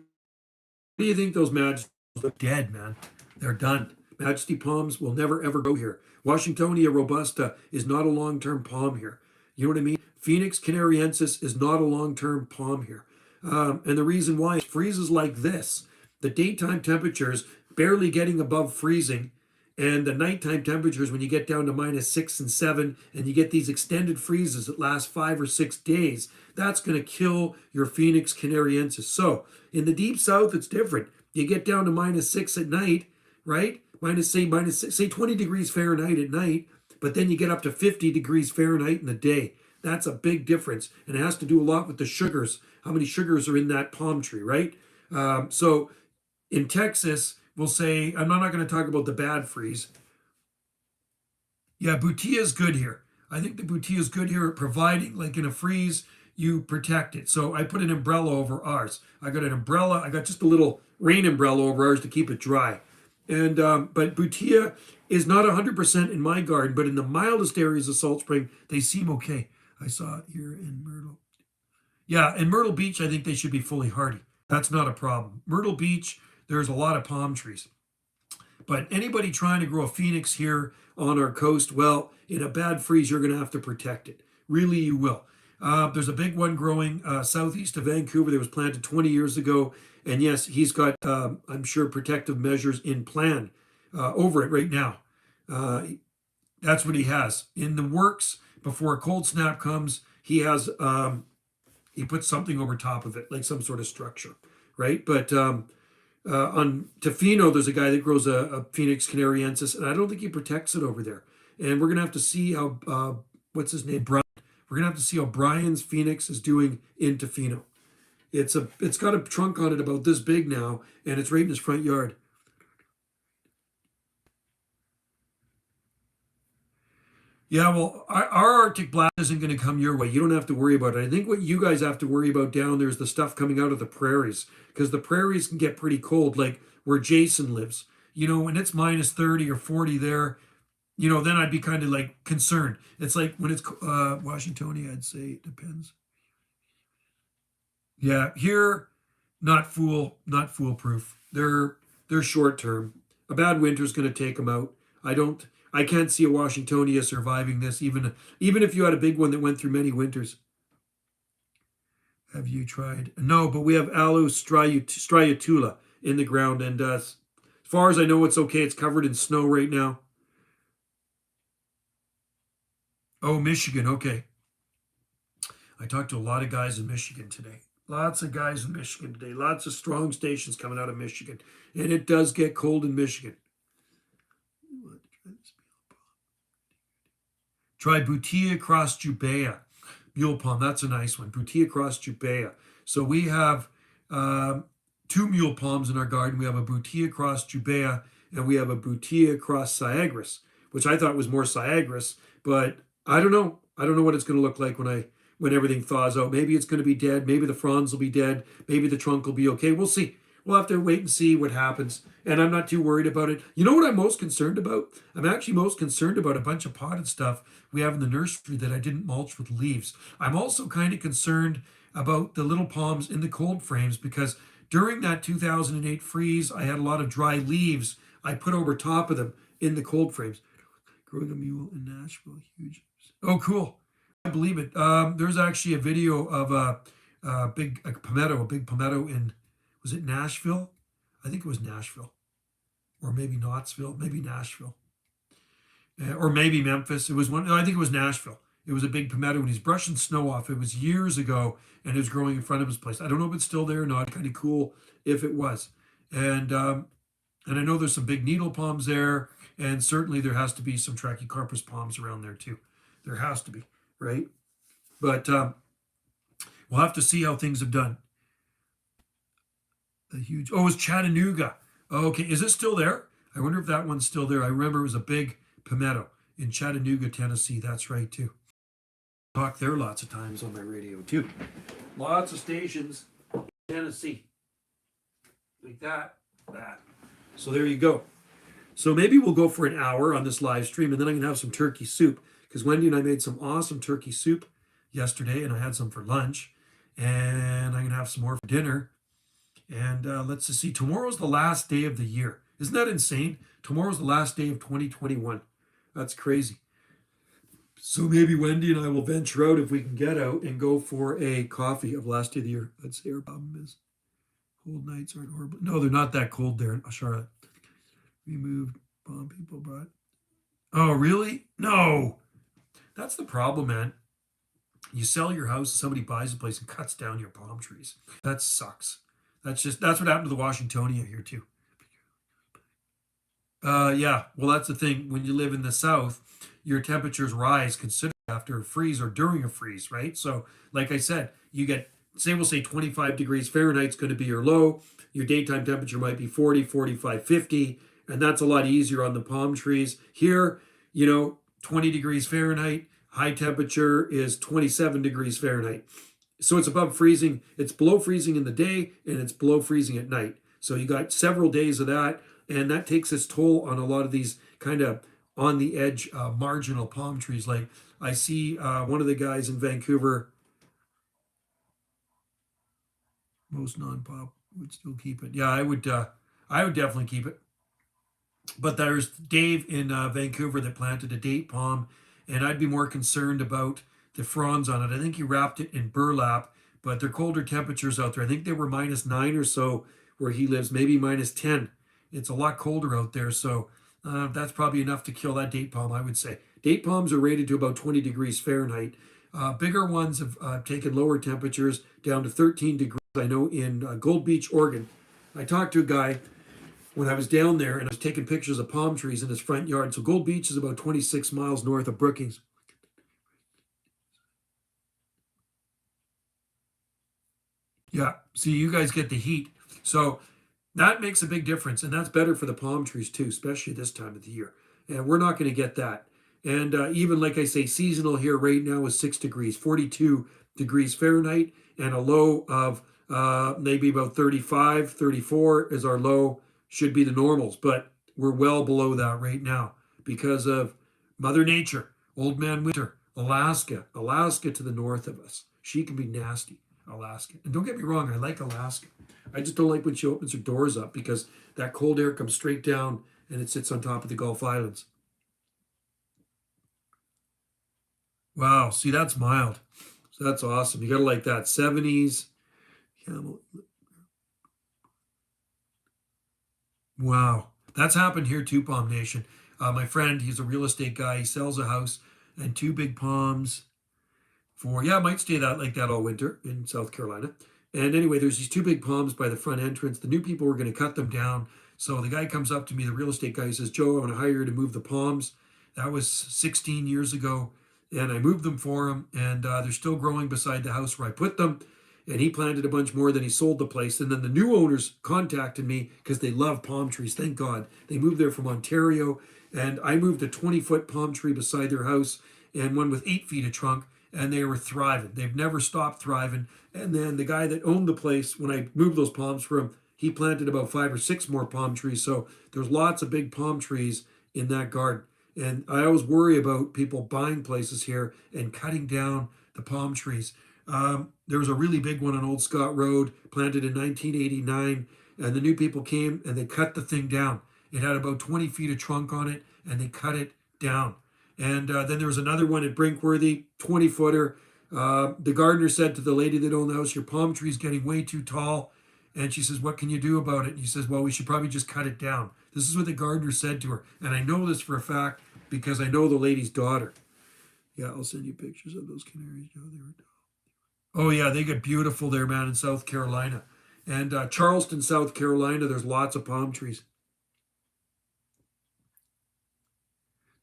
do you think those Mads look dead, man. They're done. Majesty palms will never ever grow here. Washingtonia robusta is not a long-term palm here. You know what I mean? Phoenix canariensis is not a long-term palm here. And the reason why is freezes like this. The daytime temperatures barely getting above freezing, and the nighttime temperatures when you get down to -6 and 7, and you get these extended freezes that last 5 or 6 days, that's going to kill your Phoenix canariensis. So in the deep south, it's different. You get down to -6 at night, right? Say 20 degrees Fahrenheit at night, but then you get up to 50 degrees Fahrenheit in the day. That's a big difference, and it has to do a lot with the sugars, how many sugars are in that palm tree, right? So in Texas, we'll say, I'm not going to talk about the bad freeze. Yeah, Butia is good here. I think the Butia is good here at providing, like in a freeze, you protect it. So I put an umbrella over ours. I got an umbrella. I got just a little rain umbrella over ours to keep it dry. And but Butia is not 100% in my garden, but in the mildest areas of Salt Spring, they seem okay. I saw it here in Myrtle. Yeah, in Myrtle Beach, I think they should be fully hardy. That's not a problem. Myrtle Beach, there's a lot of palm trees. But anybody trying to grow a Phoenix here on our coast, well, in a bad freeze, you're going to have to protect it. Really, you will. There's a big one growing southeast of Vancouver that was planted 20 years ago. And yes, he's got, I'm sure, protective measures in plan over it right now. That's what he has. In the works, before a cold snap comes, he has, he puts something over top of it, like some sort of structure, right? But on Tofino, there's a guy that grows a Phoenix canariensis, and I don't think he protects it over there. And we're going to have to see how, what's his name, Brian? We're going to have to see how Brian's Phoenix is doing in Tofino. It's got a trunk on it about this big now, and it's right in his front yard. Yeah, well, our Arctic blast isn't going to come your way. You don't have to worry about it. I think what you guys have to worry about down there is the stuff coming out of the prairies, because the prairies can get pretty cold, like where Jason lives. You know, when it's -30 or 40 there, you know, then I'd be kind of like concerned. It's like when it's Washingtonia, I'd say it depends. Yeah, here, not foolproof. They're short term. A bad winter's going to take them out. I can't see a Washingtonia surviving this, even if you had a big one that went through many winters. Have you tried? No, but we have Aloe striatula in the ground, and as far as I know, it's okay. It's covered in snow right now. Oh, Michigan. Okay. I talked to a lot of guys in Michigan today. Lots of guys in Michigan today. Lots of strong stations coming out of Michigan. And it does get cold in Michigan. Try Butia cross jubea. Mule palm, that's a nice one. Butia cross jubea. So we have 2 mule palms in our garden. We have a Butia cross jubea, and we have a Butia cross Siagris, which I thought was more Siagris, but I don't know. I don't know what it's going to look like when everything thaws out. Maybe it's going to be dead. Maybe the fronds will be dead. Maybe the trunk will be okay. We'll see. We'll have to wait and see what happens. And I'm not too worried about it. You know what I'm most concerned about? I'm actually most concerned about a bunch of potted stuff we have in the nursery that I didn't mulch with leaves. I'm also kind of concerned about the little palms in the cold frames, because during that 2008 freeze, I had a lot of dry leaves I put over top of them in the cold frames. Growing a mule in Nashville, huge. Oh, cool. I believe it. There's actually a video of a big palmetto in, was it Nashville? I think it was Nashville, or maybe Knoxville, maybe Nashville, or maybe Memphis. It was one. No, I think it was Nashville. It was a big palmetto, and he's brushing snow off. It was years ago, and it was growing in front of his place. I don't know if it's still there or not. Kind of cool if it was. And I know there's some big needle palms there, and certainly there has to be some Trachycarpus palms around there too. There has to be, right? But we'll have to see how things have done. A huge, oh, it's Chattanooga. Oh, okay, is it still there? I wonder if that one's still there. I remember it was a big palmetto in Chattanooga, Tennessee. That's right too. Talk there lots of times on my radio too. Lots of stations in Tennessee. Like that. So there you go. So maybe we'll go for an hour on this live stream, and then I can have some turkey soup, because Wendy and I made some awesome turkey soup yesterday, and I had some for lunch, and I'm going to have some more for dinner. And let's just see, tomorrow's the last day of the year. Isn't that insane? Tomorrow's the last day of 2021. That's crazy. So maybe Wendy and I will venture out if we can get out and go for a coffee of last day of the year. Let's say our problem is cold nights aren't horrible. No, they're not that cold there in Charlotte. Removed bomb people brought. Oh, really? No. That's the problem, man. You sell your house, somebody buys the place and cuts down your palm trees. That sucks. That's what happened to the Washingtonia here too. Yeah, well, that's the thing. When you live in the south, your temperatures rise considerably after a freeze or during a freeze, right? So, like I said, you get, say, we'll say 25 degrees Fahrenheit's going to be your low. Your daytime temperature might be 40, 45, 50, and that's a lot easier on the palm trees. Here, 20 degrees Fahrenheit, high temperature is 27 degrees Fahrenheit. So it's above freezing. It's below freezing in the day and it's below freezing at night. So you got several days of that, and that takes its toll on a lot of these kind of on the edge marginal palm trees. Like I see one of the guys in Vancouver, most non-pop would still keep it. Yeah, I would definitely keep it. But there's Dave in Vancouver that planted a date palm, and I'd be more concerned about the fronds on it. I think he wrapped it in burlap, but they're colder temperatures out there. I think they were -9 or so where he lives, maybe -10. It's a lot colder out there, so that's probably enough to kill that date palm, I would say. Date palms are rated to about 20 degrees Fahrenheit. Bigger ones have taken lower temperatures down to 13 degrees. I know in Gold Beach, Oregon. I talked to a guy when I was down there and I was taking pictures of palm trees in his front yard. So Gold Beach is about 26 miles north of Brookings. Yeah, see, you guys get the heat. So that makes a big difference. And that's better for the palm trees too, especially this time of the year. And we're not going to get that. And even like I say, seasonal here right now is 6 degrees, 42 degrees Fahrenheit, and a low of maybe about 35, 34 is our low, should be the normals. But we're well below that right now because of Mother Nature, Old Man Winter, Alaska to the north of us. She can be nasty. Alaska. And don't get me wrong, I like Alaska. I just don't like when she opens her doors up because that cold air comes straight down and it sits on top of the Gulf Islands. Wow, see, that's mild. So that's awesome. You got to like that. 70s. Wow. That's happened here too, Palm Nation. My friend, he's a real estate guy. He sells a house and two big palms for, yeah, I might stay that like that all winter in South Carolina. And anyway, there's these two big palms by the front entrance. The new people were going to cut them down. So the guy comes up to me, the real estate guy, he says, Joe, I want to hire you to move the palms. That was 16 years ago. And I moved them for him. And they're still growing beside the house where I put them. And he planted a bunch more than he sold the place. And then the new owners contacted me because they love palm trees. Thank God. They moved there from Ontario. And I moved a 20-foot palm tree beside their house and one with 8 feet of trunk. And they were thriving. They've never stopped thriving. And then the guy that owned the place, when I moved those palms for him, he planted about 5 or 6 more palm trees. So there's lots of big palm trees in that garden. And I always worry about people buying places here and cutting down the palm trees. There was a really big one on Old Scott Road, planted in 1989, and the new people came and they cut the thing down. It had about 20 feet of trunk on it, and they cut it down. And then there was another one at Brinkworthy, 20-footer. The gardener said to the lady that owned the house, your palm tree's getting way too tall. And she says, what can you do about it? And he says, well, we should probably just cut it down. This is what the gardener said to her. And I know this for a fact because I know the lady's daughter. Yeah, I'll send you pictures of those canaries. Oh, yeah, they get beautiful there, man, in South Carolina. And Charleston, South Carolina, there's lots of palm trees.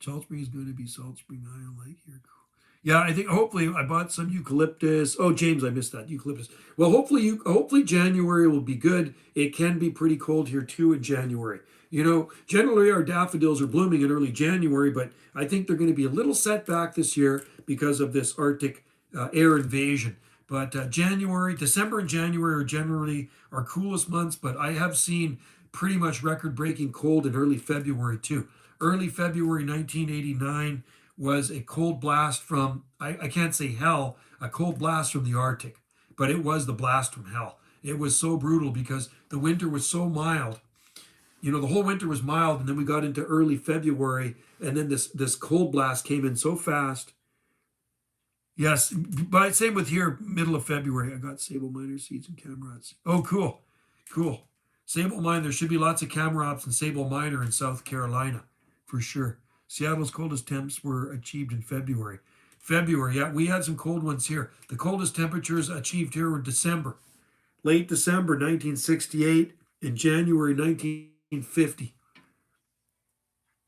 Salt Spring is going to be Salt Spring Island Lake here. Yeah, I think hopefully I bought some eucalyptus. Oh, James, I missed that eucalyptus. Well, hopefully January will be good. It can be pretty cold here too in January. Generally our daffodils are blooming in early January, but I think they're going to be a little setback this year because of this Arctic air invasion. But December and January are generally our coolest months, but I have seen pretty much record-breaking cold in early February too. Early February 1989 was a cold blast from, I can't say hell, a cold blast from the Arctic, but it was the blast from hell. It was so brutal because the winter was so mild. You know, the whole winter was mild, and then we got into early February, and then this cold blast came in so fast. Yes, but same with here, middle of February. I got sable miner seeds and camerods. Oh, cool, cool. Sable mine. There should be lots of camerods and sable miner in South Carolina, for sure. Seattle's coldest temps were achieved in February. February, yeah, we had some cold ones here. The coldest temperatures achieved here were December, late December 1968, and January 1950.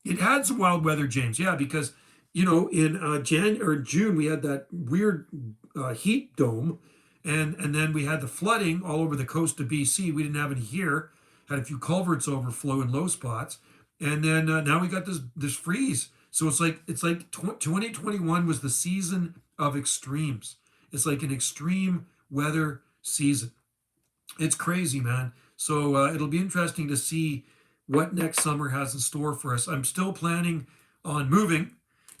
It had some wild weather, James. Yeah, because you know in June we had that weird heat dome, and then we had the flooding all over the coast of BC. We didn't have any here. Had a few culverts overflow in low spots, and then now we got this freeze. So it's like 2021 was the season of extremes. It's like an extreme weather season. It's crazy, man. So it'll be interesting to see what next summer has in store for us. I'm still planning on moving,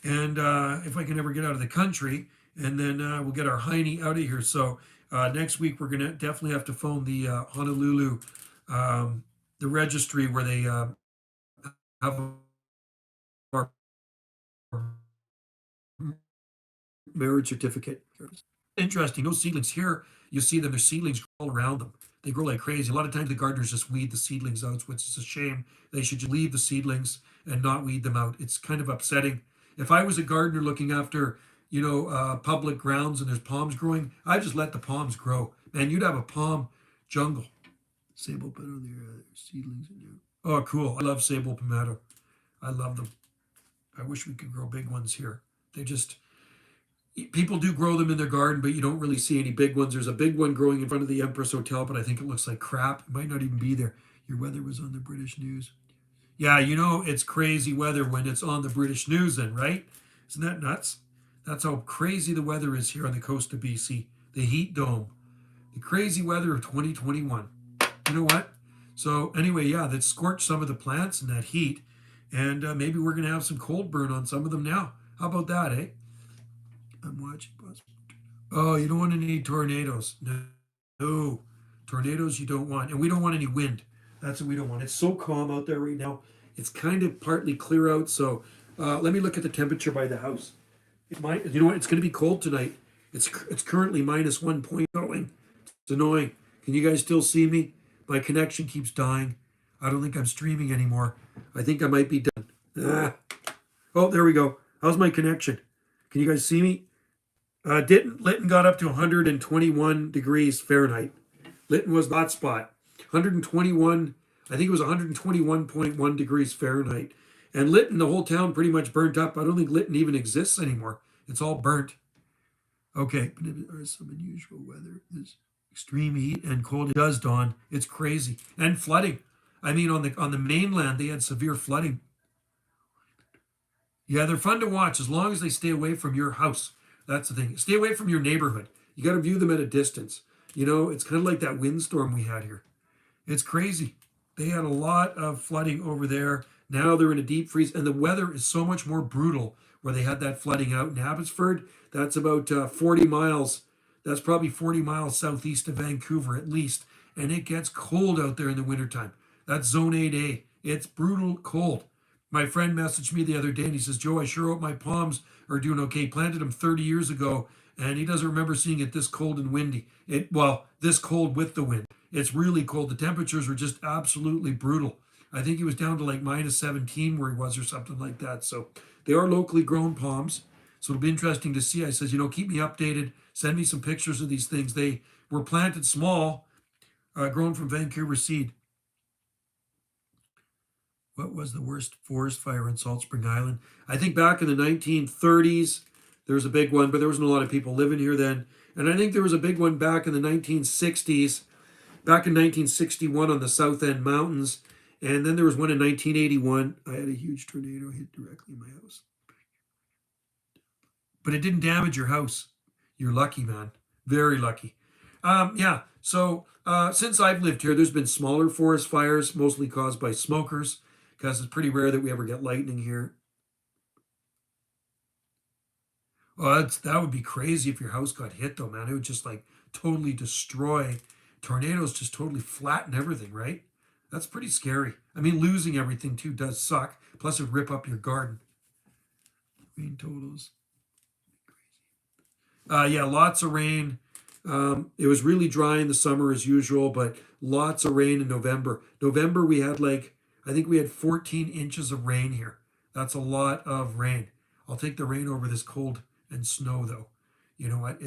and if I can ever get out of the country, and then we'll get our hiney out of here. So next week we're gonna definitely have to phone the Honolulu, the registry where they have our marriage certificate. Interesting. Those seedlings here, you see them. There's seedlings all around them. They grow like crazy. A lot of times the gardeners just weed the seedlings out, which is a shame. They should just leave the seedlings and not weed them out. It's kind of upsetting. If I was a gardener looking after, public grounds and there's palms growing, I just let the palms grow. Man, you'd have a palm jungle. Sable palmetto, there seedlings in there. Oh, cool. I love sable palmetto. I love them. I wish we could grow big ones here. They just people do grow them in their garden, but you don't really see any big ones. There's a big one growing in front of the Empress Hotel, but I think it looks like crap. It might not even be there. Your weather was on the British news. Yeah, it's crazy weather when it's on the British news then, right? Isn't that nuts? That's how crazy the weather is here on the coast of BC. The heat dome. The crazy weather of 2021. You know what? So anyway, yeah, that scorched some of the plants in that heat. And maybe we're going to have some cold burn on some of them now. How about that, eh? I'm watching. Oh, you don't want any tornadoes. No. No. Tornadoes you don't want. And we don't want any wind. That's what we don't want. It's so calm out there right now. It's kind of partly clear out. So let me look at the temperature by the house. You know what? It's going to be cold tonight. It's currently -1 point going. It's annoying. Can you guys still see me? My connection keeps dying. I don't think I'm streaming anymore. I think I might be done. Oh, there we go. How's my connection? Can you guys see me? Lytton got up to 121 degrees Fahrenheit. Lytton was the hot spot. 121, I think it was 121.1 degrees Fahrenheit. And Lytton, the whole town pretty much burnt up. I don't think Lytton even exists anymore. It's all burnt. Okay, but there is some unusual weather. There's extreme heat and cold. It does dawn. It's crazy. And flooding. I mean, on the mainland, they had severe flooding. Yeah, they're fun to watch as long as they stay away from your house. That's the thing. Stay away from your neighborhood. You got to view them at a distance. It's kind of like that windstorm we had here. It's crazy. They had a lot of flooding over there. Now they're in a deep freeze, and the weather is so much more brutal where they had that flooding out in Abbotsford. That's about 40 miles. That's probably 40 miles southeast of Vancouver at least. And it gets cold out there in the wintertime. That's zone 8A. It's brutal cold. My friend messaged me the other day and he says, Joe, I sure hope my palms are doing okay. Planted them 30 years ago and he doesn't remember seeing it this cold and windy. This cold with the wind. It's really cold. The temperatures were just absolutely brutal. I think he was down to like -17 where he was or something like that. So they are locally grown palms. So it'll be interesting to see. I says, keep me updated. Send me some pictures of these things. They were planted small, grown from Vancouver seed. What was the worst forest fire in Salt Spring Island? I think back in the 1930s, there was a big one, but there wasn't a lot of people living here then. And I think there was a big one back in the 1960s, back in 1961 on the South End Mountains. And then there was one in 1981. I had a huge tornado hit directly in my house. But it didn't damage your house. You're lucky, man. Very lucky. Yeah, so since I've lived here, there's been smaller forest fires, mostly caused by smokers, because it's pretty rare that we ever get lightning here. Well, that would be crazy if your house got hit, though, man. It would just like totally destroy tornadoes just totally flatten everything, right? That's pretty scary. I mean, losing everything too does suck. Plus, it would rip up your garden. Rain totals. Yeah, lots of rain. It was really dry in the summer as usual, but lots of rain in November. November, we had I think we had 14 inches of rain here. That's a lot of rain. I'll take the rain over this cold and snow, though. You know what?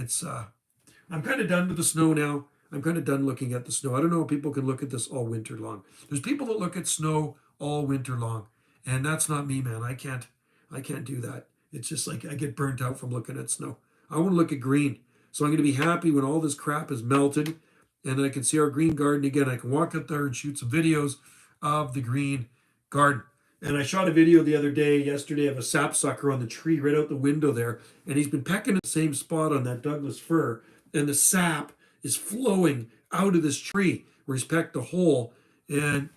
I'm kind of done with the snow now. I'm kind of done looking at the snow. I don't know if people can look at this all winter long. There's people that look at snow all winter long, and that's not me, man. I can't do that. It's just like I get burnt out from looking at snow. I want to look at green. So I'm going to be happy when all this crap is melted and I can see our green garden again. I can walk up there and shoot some videos of the green garden. And I shot a video yesterday, of a sapsucker on the tree right out the window there. And he's been pecking at the same spot on that Douglas fir. And the sap is flowing out of this tree where he's pecked a hole. And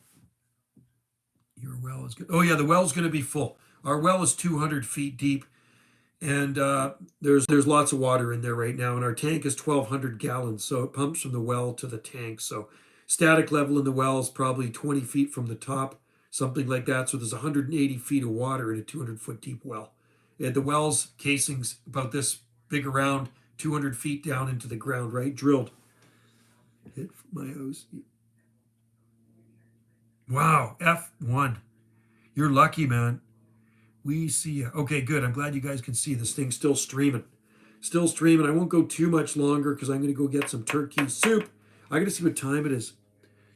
your well is good. Oh, yeah, the well's going to be full. Our well is 200 feet deep. And there's lots of water in there right now, and our tank is 1,200 gallons, so it pumps from the well to the tank. So static level in the well is probably 20 feet from the top, something like that. So there's 180 feet of water in a 200-foot deep well. And the well's casing's about this big around, 200 feet down into the ground, right? Drilled. Hit my house. Wow, F1. You're lucky, man. We see you. Okay, good. I'm glad you guys can see this thing still streaming. Still streaming. I won't go too much longer because I'm going to go get some turkey soup. I got to see what time it is.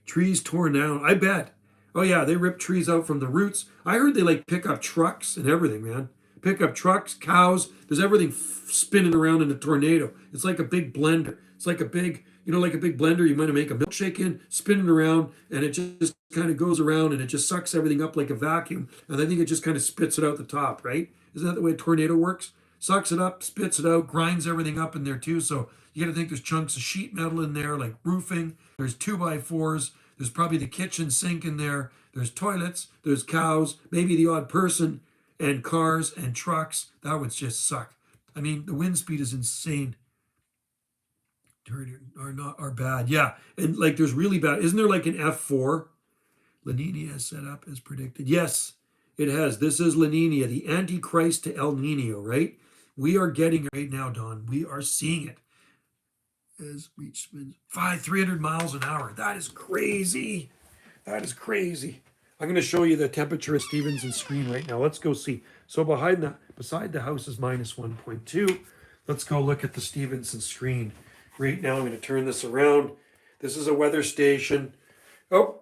Trees torn down. I bet. Oh, yeah, they rip trees out from the roots. I heard they pick up trucks and everything, man. Pick up trucks, cows. There's everything spinning around in a tornado. It's like a big blender. It's like a big, like a big blender you might make a milkshake in, spinning around, and it just kind of goes around and it just sucks everything up like a vacuum. And I think it just kind of spits it out the top, right? Isn't that the way a tornado works? Sucks it up, spits it out, grinds everything up in there too. So you got to think there's chunks of sheet metal in there, like roofing. There's 2x4s. There's probably the kitchen sink in there. There's toilets. There's cows, maybe the odd person, and cars and trucks. That would just suck. I mean, the wind speed is insane. Are bad. Yeah. And there's really bad. Isn't there an F4? La Nina has set up as predicted. Yes, it has. This is La Nina, the Antichrist to El Nino, right? We are getting it right now, Don. We are seeing it. As reach spins 300 miles an hour. That is crazy. That is crazy. I'm going to show you the temperature of Stevenson's screen right now. Let's go see. So beside the house is -1.2. Let's go look at the Stevenson screen. Right now, I'm going to turn this around. This is a weather station. Oh,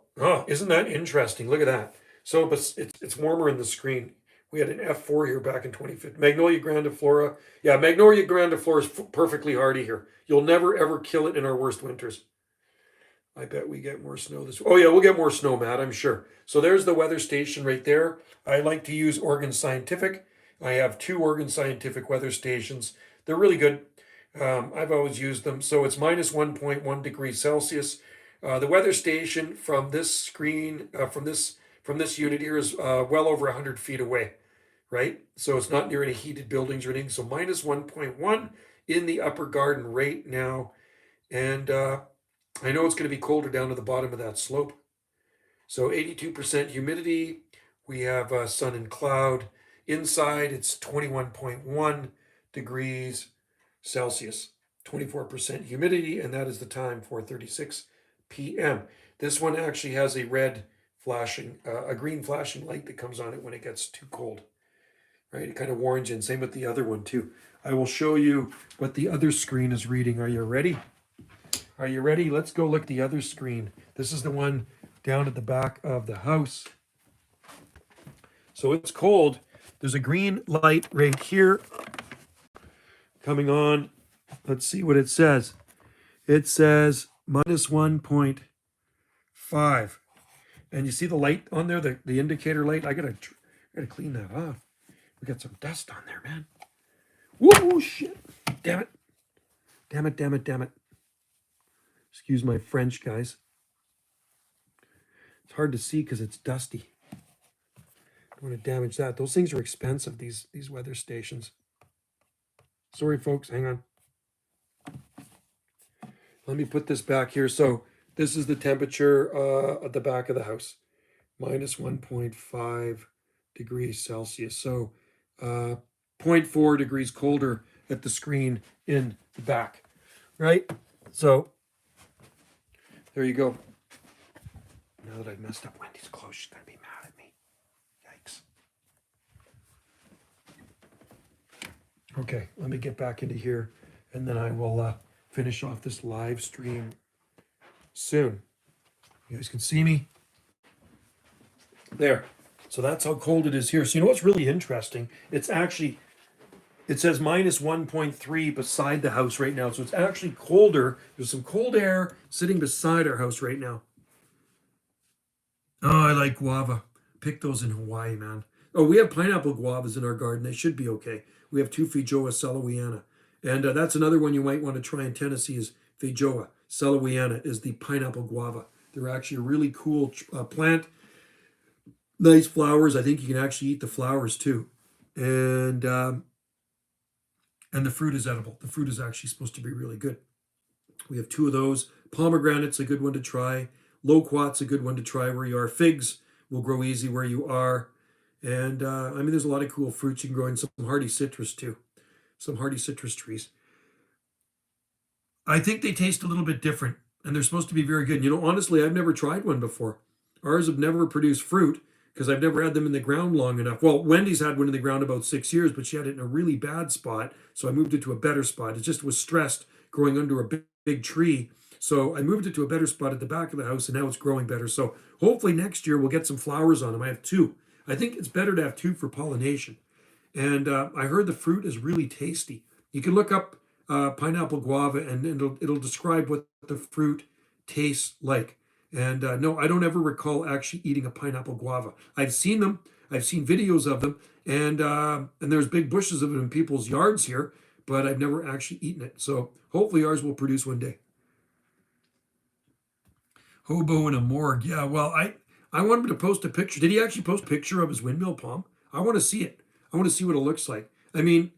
isn't that interesting? Look at that. So it's warmer in the screen. We had an F4 here back in 2015. Magnolia grandiflora. Yeah, Magnolia grandiflora is perfectly hardy here. You'll never, ever kill it in our worst winters. I bet we get more snow this. Oh, yeah, we'll get more snow, Matt, I'm sure. So there's the weather station right there. I like to use Oregon Scientific. I have 2 Oregon Scientific weather stations. They're really good. I've always used them. So it's -1.1 degrees Celsius. The weather station from this screen, from this unit here is well over 100 feet away, right? So it's not near any heated buildings or anything. So -1.1 in the upper garden right now. And I know it's going to be colder down to the bottom of that slope. So 82% humidity. We have sun and cloud. Inside, it's 21.1 degrees Celsius, 24% humidity, and that is the time, 4:36 p.m. This one actually has a green flashing light that comes on it when it gets too cold, right? It kind of warns you, and same with the other one too. I will show you what the other screen is reading. Are you ready? Are you ready? Let's go look at the other screen. This is the one down at the back of the house. So it's cold. There's a green light right here coming on. Let's see what it says. It says -1.5. And you see the light on there, the indicator light? I gotta clean that off. We got some dust on there, man. Whoa, shit. Damn it. Damn it, damn it, damn it. Excuse my French, guys. It's hard to see because it's dusty. Don't want to damage that. Those things are expensive, these weather stations. Sorry, folks. Hang on. let me put this back here. So this is the temperature at the back of the house, minus 1.5 degrees Celsius. So 0.4 degrees colder at the screen in the back, right? So there you go. Now that I've messed up Wendy's clothes, she's going to be mad at me. Yikes. Okay, let me get back into here, and then I will finish off this live stream soon. You guys can see me. There. So that's how cold it is here. So you know what's really interesting? It's actually, it says minus 1.3 beside the house right now. So it's actually colder. There's some cold air sitting beside our house right now. Oh, I like guava. Pick those in Hawaii, man. Oh, we have pineapple guavas in our garden. They should be okay. We have two Feijoa Celowiana. And that's another one you might want to try in Tennessee is Feijoa Celowiana is the pineapple guava. They're actually a really cool plant. Nice flowers. I think you can actually eat the flowers too. And the fruit is edible. The fruit is actually supposed to be really good. We have two of those. Pomegranate's a good one to try. Loquat's a good one to try where you are. Figs will grow easy where you are. And I mean, there's a lot of cool fruits you can grow, and some hardy citrus too. Some hardy citrus trees. I think they taste a little bit different, and they're supposed to be very good. You know, honestly, I've never tried one before. Ours have never produced fruit because I've never had them in the ground long enough. Well, Wendy's had one in the ground about 6 years, but she had it in a really bad spot, so I moved it to a better spot. It just was stressed growing under a big tree. So I moved it to a better spot at the back of the house, and now it's growing better. So hopefully next year we'll get some flowers on them. I have two. I think it's better to have two for pollination. And I heard the fruit is really tasty. You can look up pineapple guava, and it'll describe what the fruit tastes like. And no, I don't ever recall actually eating a pineapple guava. I've seen them. I've seen videos of them, and there's big bushes of it in people's yards here, but I've never actually eaten it. So hopefully ours will produce one day. Hobo in a morgue. Yeah, well, I want him to post a picture. Did he actually post a picture of his windmill palm? I want to see it. I want to see what it looks like. I mean,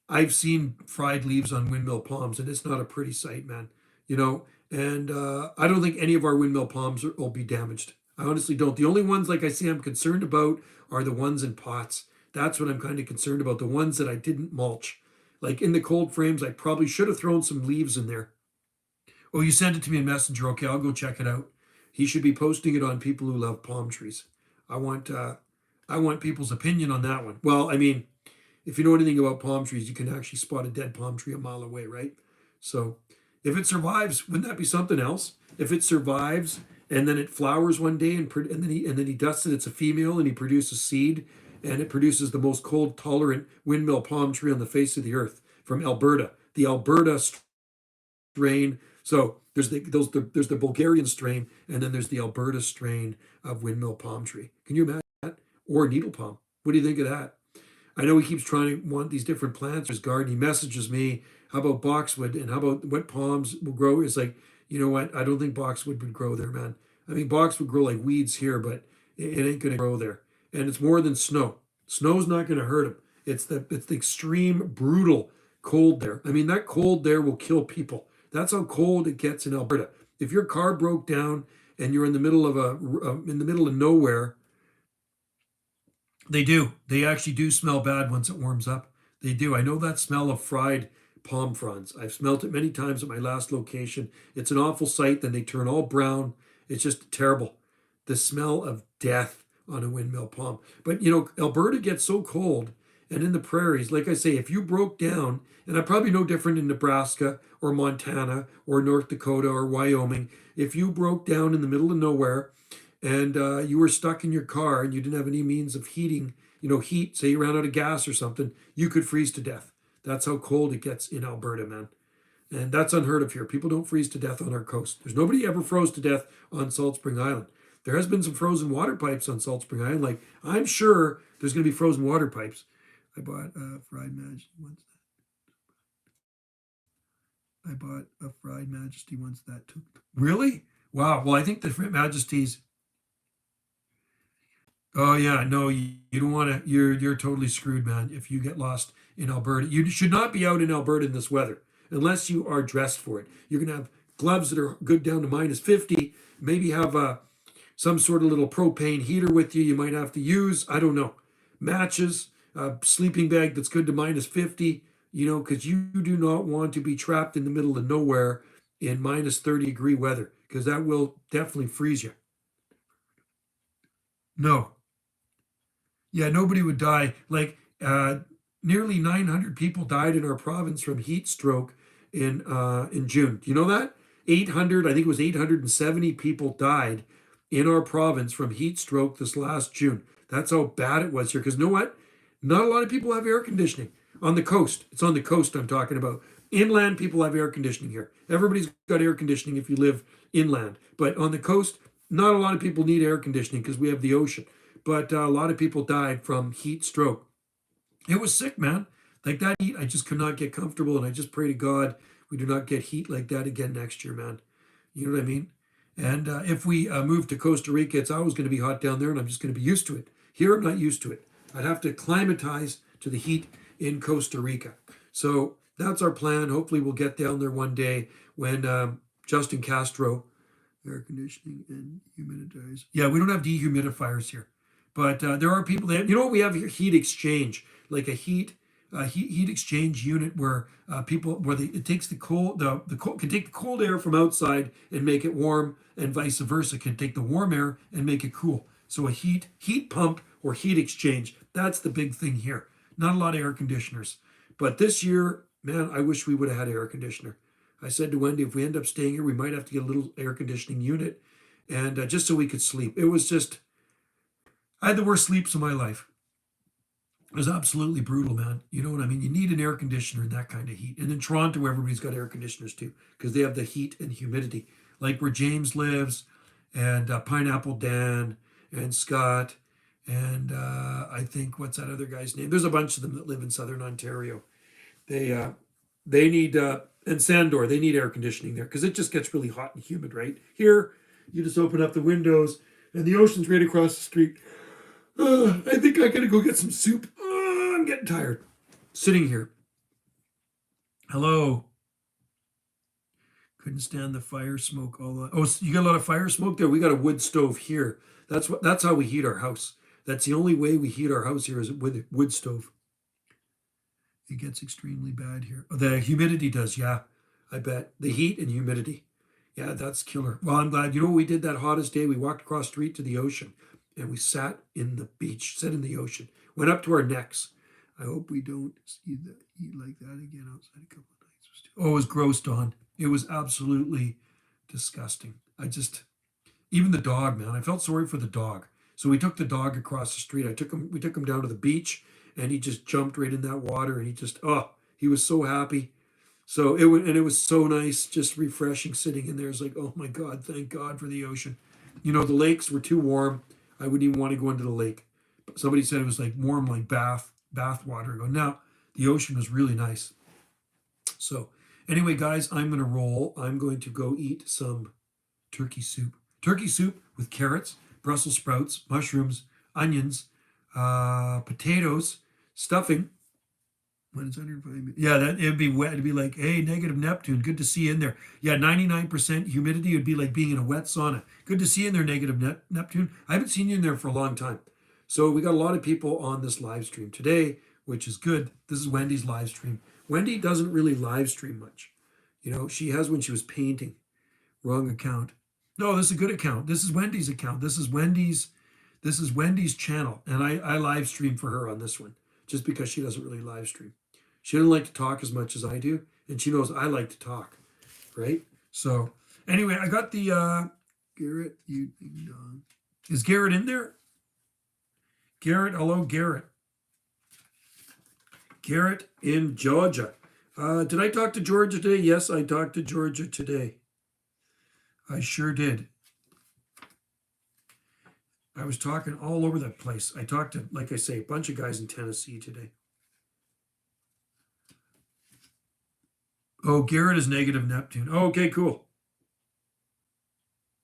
I've seen fried leaves on windmill palms, and it's not a pretty sight, man. You know, and I don't think any of our windmill palms will be damaged. I honestly don't. The only ones, like I say, I'm concerned about are the ones in pots. That's what I'm kind of concerned about. The ones that I didn't mulch. Like in the cold frames, I probably should have thrown some leaves in there. Oh, you sent it to me in Messenger. Okay, I'll go check it out. He should be posting it on people who love palm trees. I want people's opinion on that one. Well, I mean, if you know anything about palm trees, you can actually spot a dead palm tree a mile away, right? So if it survives, wouldn't that be something else? If it survives and then it flowers one day and then he dusts it, it's a female, and he produces seed, and it produces the most cold tolerant windmill palm tree on the face of the earth from Alberta. The Alberta strain. So there's the Bulgarian strain, and then there's the Alberta strain of windmill palm tree. Can you imagine that? Or needle palm. What do you think of that? I know he keeps trying to want these different plants for his garden. He messages me, how about boxwood, and how about what palms will grow? It's like, you know what? I don't think boxwood would grow there, man. I mean, boxwood grow like weeds here, but it ain't going to grow there. And it's more than snow. Snow's not going to hurt him. It's the extreme, brutal cold there. I mean, that cold there will kill people. That's how cold it gets in Alberta. If your car broke down and you're in the middle of nowhere, they do. They actually do smell bad once it warms up. They do. I know that smell of fried palm fronds. I've smelt it many times at my last location. It's an awful sight. Then they turn all brown. It's just terrible. The smell of death on a windmill palm. But you know, Alberta gets so cold, and in the prairies, like I say, if you broke down, and I'm probably no different in Nebraska or Montana or North Dakota or Wyoming, if you broke down in the middle of nowhere and you were stuck in your car and you didn't have any means of heating, heat, say you ran out of gas or something, you could freeze to death. That's how cold it gets in Alberta, man. And that's unheard of here. People don't freeze to death on our coast. There's nobody ever froze to death on Salt Spring Island. There has been some frozen water pipes on Salt Spring Island. Like, I'm sure there's going to be frozen water pipes. I bought fried majesty once. I bought a fried majesty once that took. Really? Wow. Well, I think the majesties. Oh yeah, no, you don't want to. You're totally screwed, man. If you get lost in Alberta, you should not be out in Alberta in this weather unless you are dressed for it. You're gonna have gloves that are good down to -50. Maybe have some sort of little propane heater with you. You might have to use, I don't know, matches, a sleeping bag that's good to -50. Because you do not want to be trapped in the middle of nowhere in -30-degree weather, because that will definitely freeze you. No. Yeah, nobody would die. Like nearly 900 people died in our province from heat stroke in June. Do you know that? 800, I think it was 870 people died in our province from heat stroke this last June. That's how bad it was here. Because you know what? Not a lot of people have air conditioning on the coast. It's on the coast I'm talking about. Inland, people have air conditioning here. Everybody's got air conditioning if you live inland. But on the coast, not a lot of people need air conditioning because we have the ocean. But a lot of people died from heat stroke. It was sick, man. Like that heat, I just could not get comfortable. And I just pray to God we do not get heat like that again next year, man. You know what I mean? And if we move to Costa Rica, it's always going to be hot down there, and I'm just going to be used to it. Here, I'm not used to it. I'd have to acclimatize to the heat in Costa Rica. So that's our plan. Hopefully, we'll get down there one day when Justin Castro, air conditioning and humidifiers. Yeah, we don't have dehumidifiers here, but there are people that we have here, heat exchange, like a heat exchange unit where it takes the cold can take the cold air from outside and make it warm, and vice versa, can take the warm air and make it cool. So a heat pump or heat exchange, that's the big thing here. Not a lot of air conditioners, but this year, man, I wish we would have had an air conditioner. I said to Wendy, if we end up staying here, we might have to get a little air conditioning unit, and just so we could sleep. It was just, I had the worst sleeps of my life. It was absolutely brutal, man. You know what I mean? You need an air conditioner in that kind of heat. And in Toronto, everybody's got air conditioners too, because they have the heat and humidity. Like where James lives, and Pineapple Dan, and Scott, and I think, what's that other guy's name? There's a bunch of them that live in Southern Ontario. They need, and Sandor, they need air conditioning there, because it just gets really hot and humid, right? Here, you just open up the windows, and the ocean's right across the street. I think I gotta go get some soup. I'm getting tired sitting here. Hello. Couldn't stand the fire smoke all that. Oh, so you got a lot of fire smoke there? We got a wood stove here. That's how we heat our house. That's the only way we heat our house here, is with a wood stove. It gets extremely bad here. Oh, the humidity does, yeah. I bet. The heat and humidity. Yeah, that's killer. Well, I'm glad. You know what we did that hottest day? We walked across the street to the ocean, and we sat in the beach, sat in the ocean, went up to our necks. I hope we don't eat like that again outside a couple of nights. It was gross, Dawn. It was absolutely disgusting. Even the dog, man, I felt sorry for the dog. So we took the dog across the street. We took him down to the beach, and he just jumped right in that water, and he was so happy. So it was so nice, just refreshing sitting in there. It's like, oh my God, thank God for the ocean. The lakes were too warm. I wouldn't even want to go into the lake. But somebody said it was like warm, like bath water. I go, no, the ocean was really nice. So anyway, guys, I'm going to roll. I'm going to go eat some turkey soup. Turkey soup with carrots, Brussels sprouts, mushrooms, onions, potatoes, stuffing. When it's 105, yeah, it'd be wet. It'd be like, hey, negative Neptune, good to see you in there. Yeah, 99% humidity would be like being in a wet sauna. Good to see you in there, negative Neptune. I haven't seen you in there for a long time. So we got a lot of people on this live stream today, which is good. This is Wendy's live stream. Wendy doesn't really live stream much. She has when she was painting. Wrong account. No, this is a good account. This is Wendy's account. This is Wendy's channel, and I live stream for her on this one, just because she doesn't really live stream. She doesn't like to talk as much as I do, and she knows I like to talk, right? So anyway, I got the Garrett. Is Garrett in there? Garrett, hello, Garrett. Garrett in Georgia. Did I talk to Georgia today? Yes, I talked to Georgia today. I sure did. I was talking all over that place. I talked to, like I say, a bunch of guys in Tennessee today. Oh, Garrett is negative Neptune. Oh, okay, cool.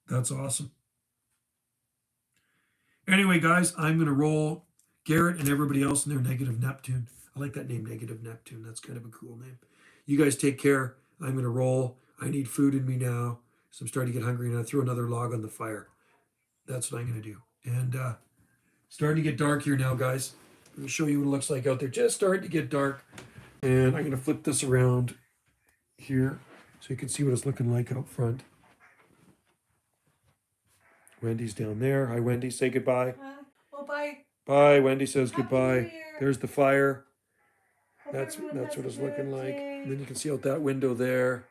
That's awesome. Anyway, guys, I'm going to roll Garrett and everybody else in their negative Neptune. I like that name, negative Neptune. That's kind of a cool name. You guys take care. I'm going to roll. I need food in me now. So I'm starting to get hungry and I throw another log on the fire. That's what I'm going to do. And starting to get dark here now, guys. Let me show you what it looks like out there. Just starting to get dark. And I'm going to flip this around here so you can see what it's looking like out front. Wendy's down there. Hi, Wendy. Say goodbye. Oh, bye. Bye. Wendy says Happy goodbye. New Year. There's the fire. Hope That's everyone has what a it's looking like. birthday. And then you can see out that window there.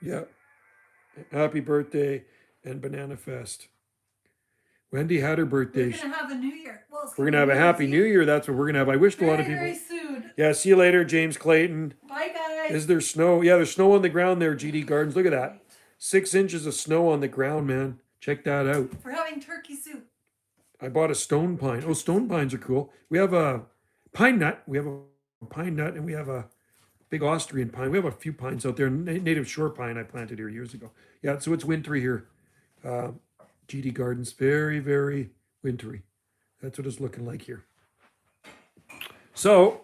Yeah. Happy birthday and Banana Fest. Wendy had her birthday. We're gonna have a New Year. Well, We're gonna have a Happy New Year. That's what we're gonna have. I wished a lot of people. Very soon. Yeah. See you later, James Clayton. Bye, guys. Is there snow? Yeah, there's snow on the ground there, GD Gardens. Look at that. 6 inches of snow on the ground, man. Check that out. We're having turkey soup. I bought a stone pine. Oh, stone pines are cool. We have a pine nut. We have a pine nut, and we have a big Austrian pine. We have a few pines out there. Native shore pine I planted here years ago. Yeah, so it's wintry here. GD Gardens, very, very wintry. That's what it's looking like here. So,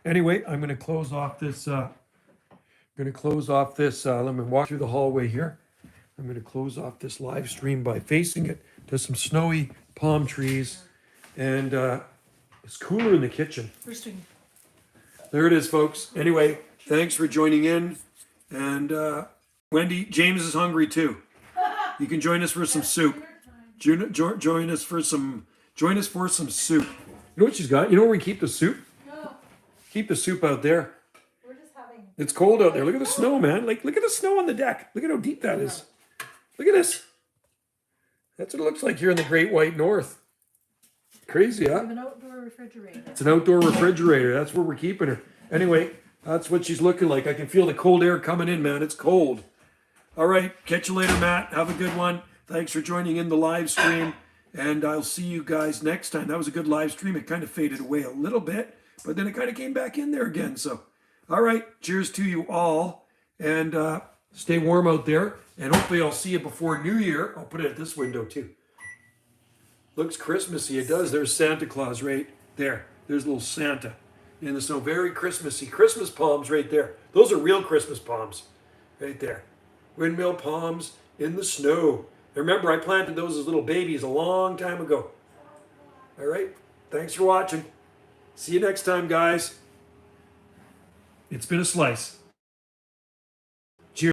anyway, I'm going to close off this. Let me walk through the hallway here. I'm going to close off this live stream by facing it to some snowy palm trees. And it's cooler in the kitchen. First thing. There it is, folks. Anyway, thanks for joining in. And Wendy, James is hungry too. You can join us for some soup. Join us for some soup. You know what she's got? You know where we keep the soup? No, Keep the soup out there. we're just having. It's cold out there. Look at the snow, man. Like, look at the snow on the deck. Look at how deep that is. Look at this. That's what it looks like here in the Great White North. Crazy, We huh? have an outdoor refrigerator. It's an outdoor refrigerator. That's where we're keeping her. Anyway, that's what she's looking like. I can feel the cold air coming in, man. It's cold. All right. Catch you later, Matt. Have a good one. Thanks for joining in the live stream. And I'll see you guys next time. That was a good live stream. It kind of faded away a little bit, but then it kind of came back in there again. So, all right. Cheers to you all. And stay warm out there. And hopefully I'll see you before New Year. I'll put it at this window too. Looks Christmassy. It does. There's Santa Claus right there. There's little Santa in the snow. Very Christmassy. Christmas palms right there. Those are real Christmas palms right there. Windmill palms in the snow. Remember, I planted those as little babies a long time ago. All right. Thanks for watching. See you next time, guys. It's been a slice.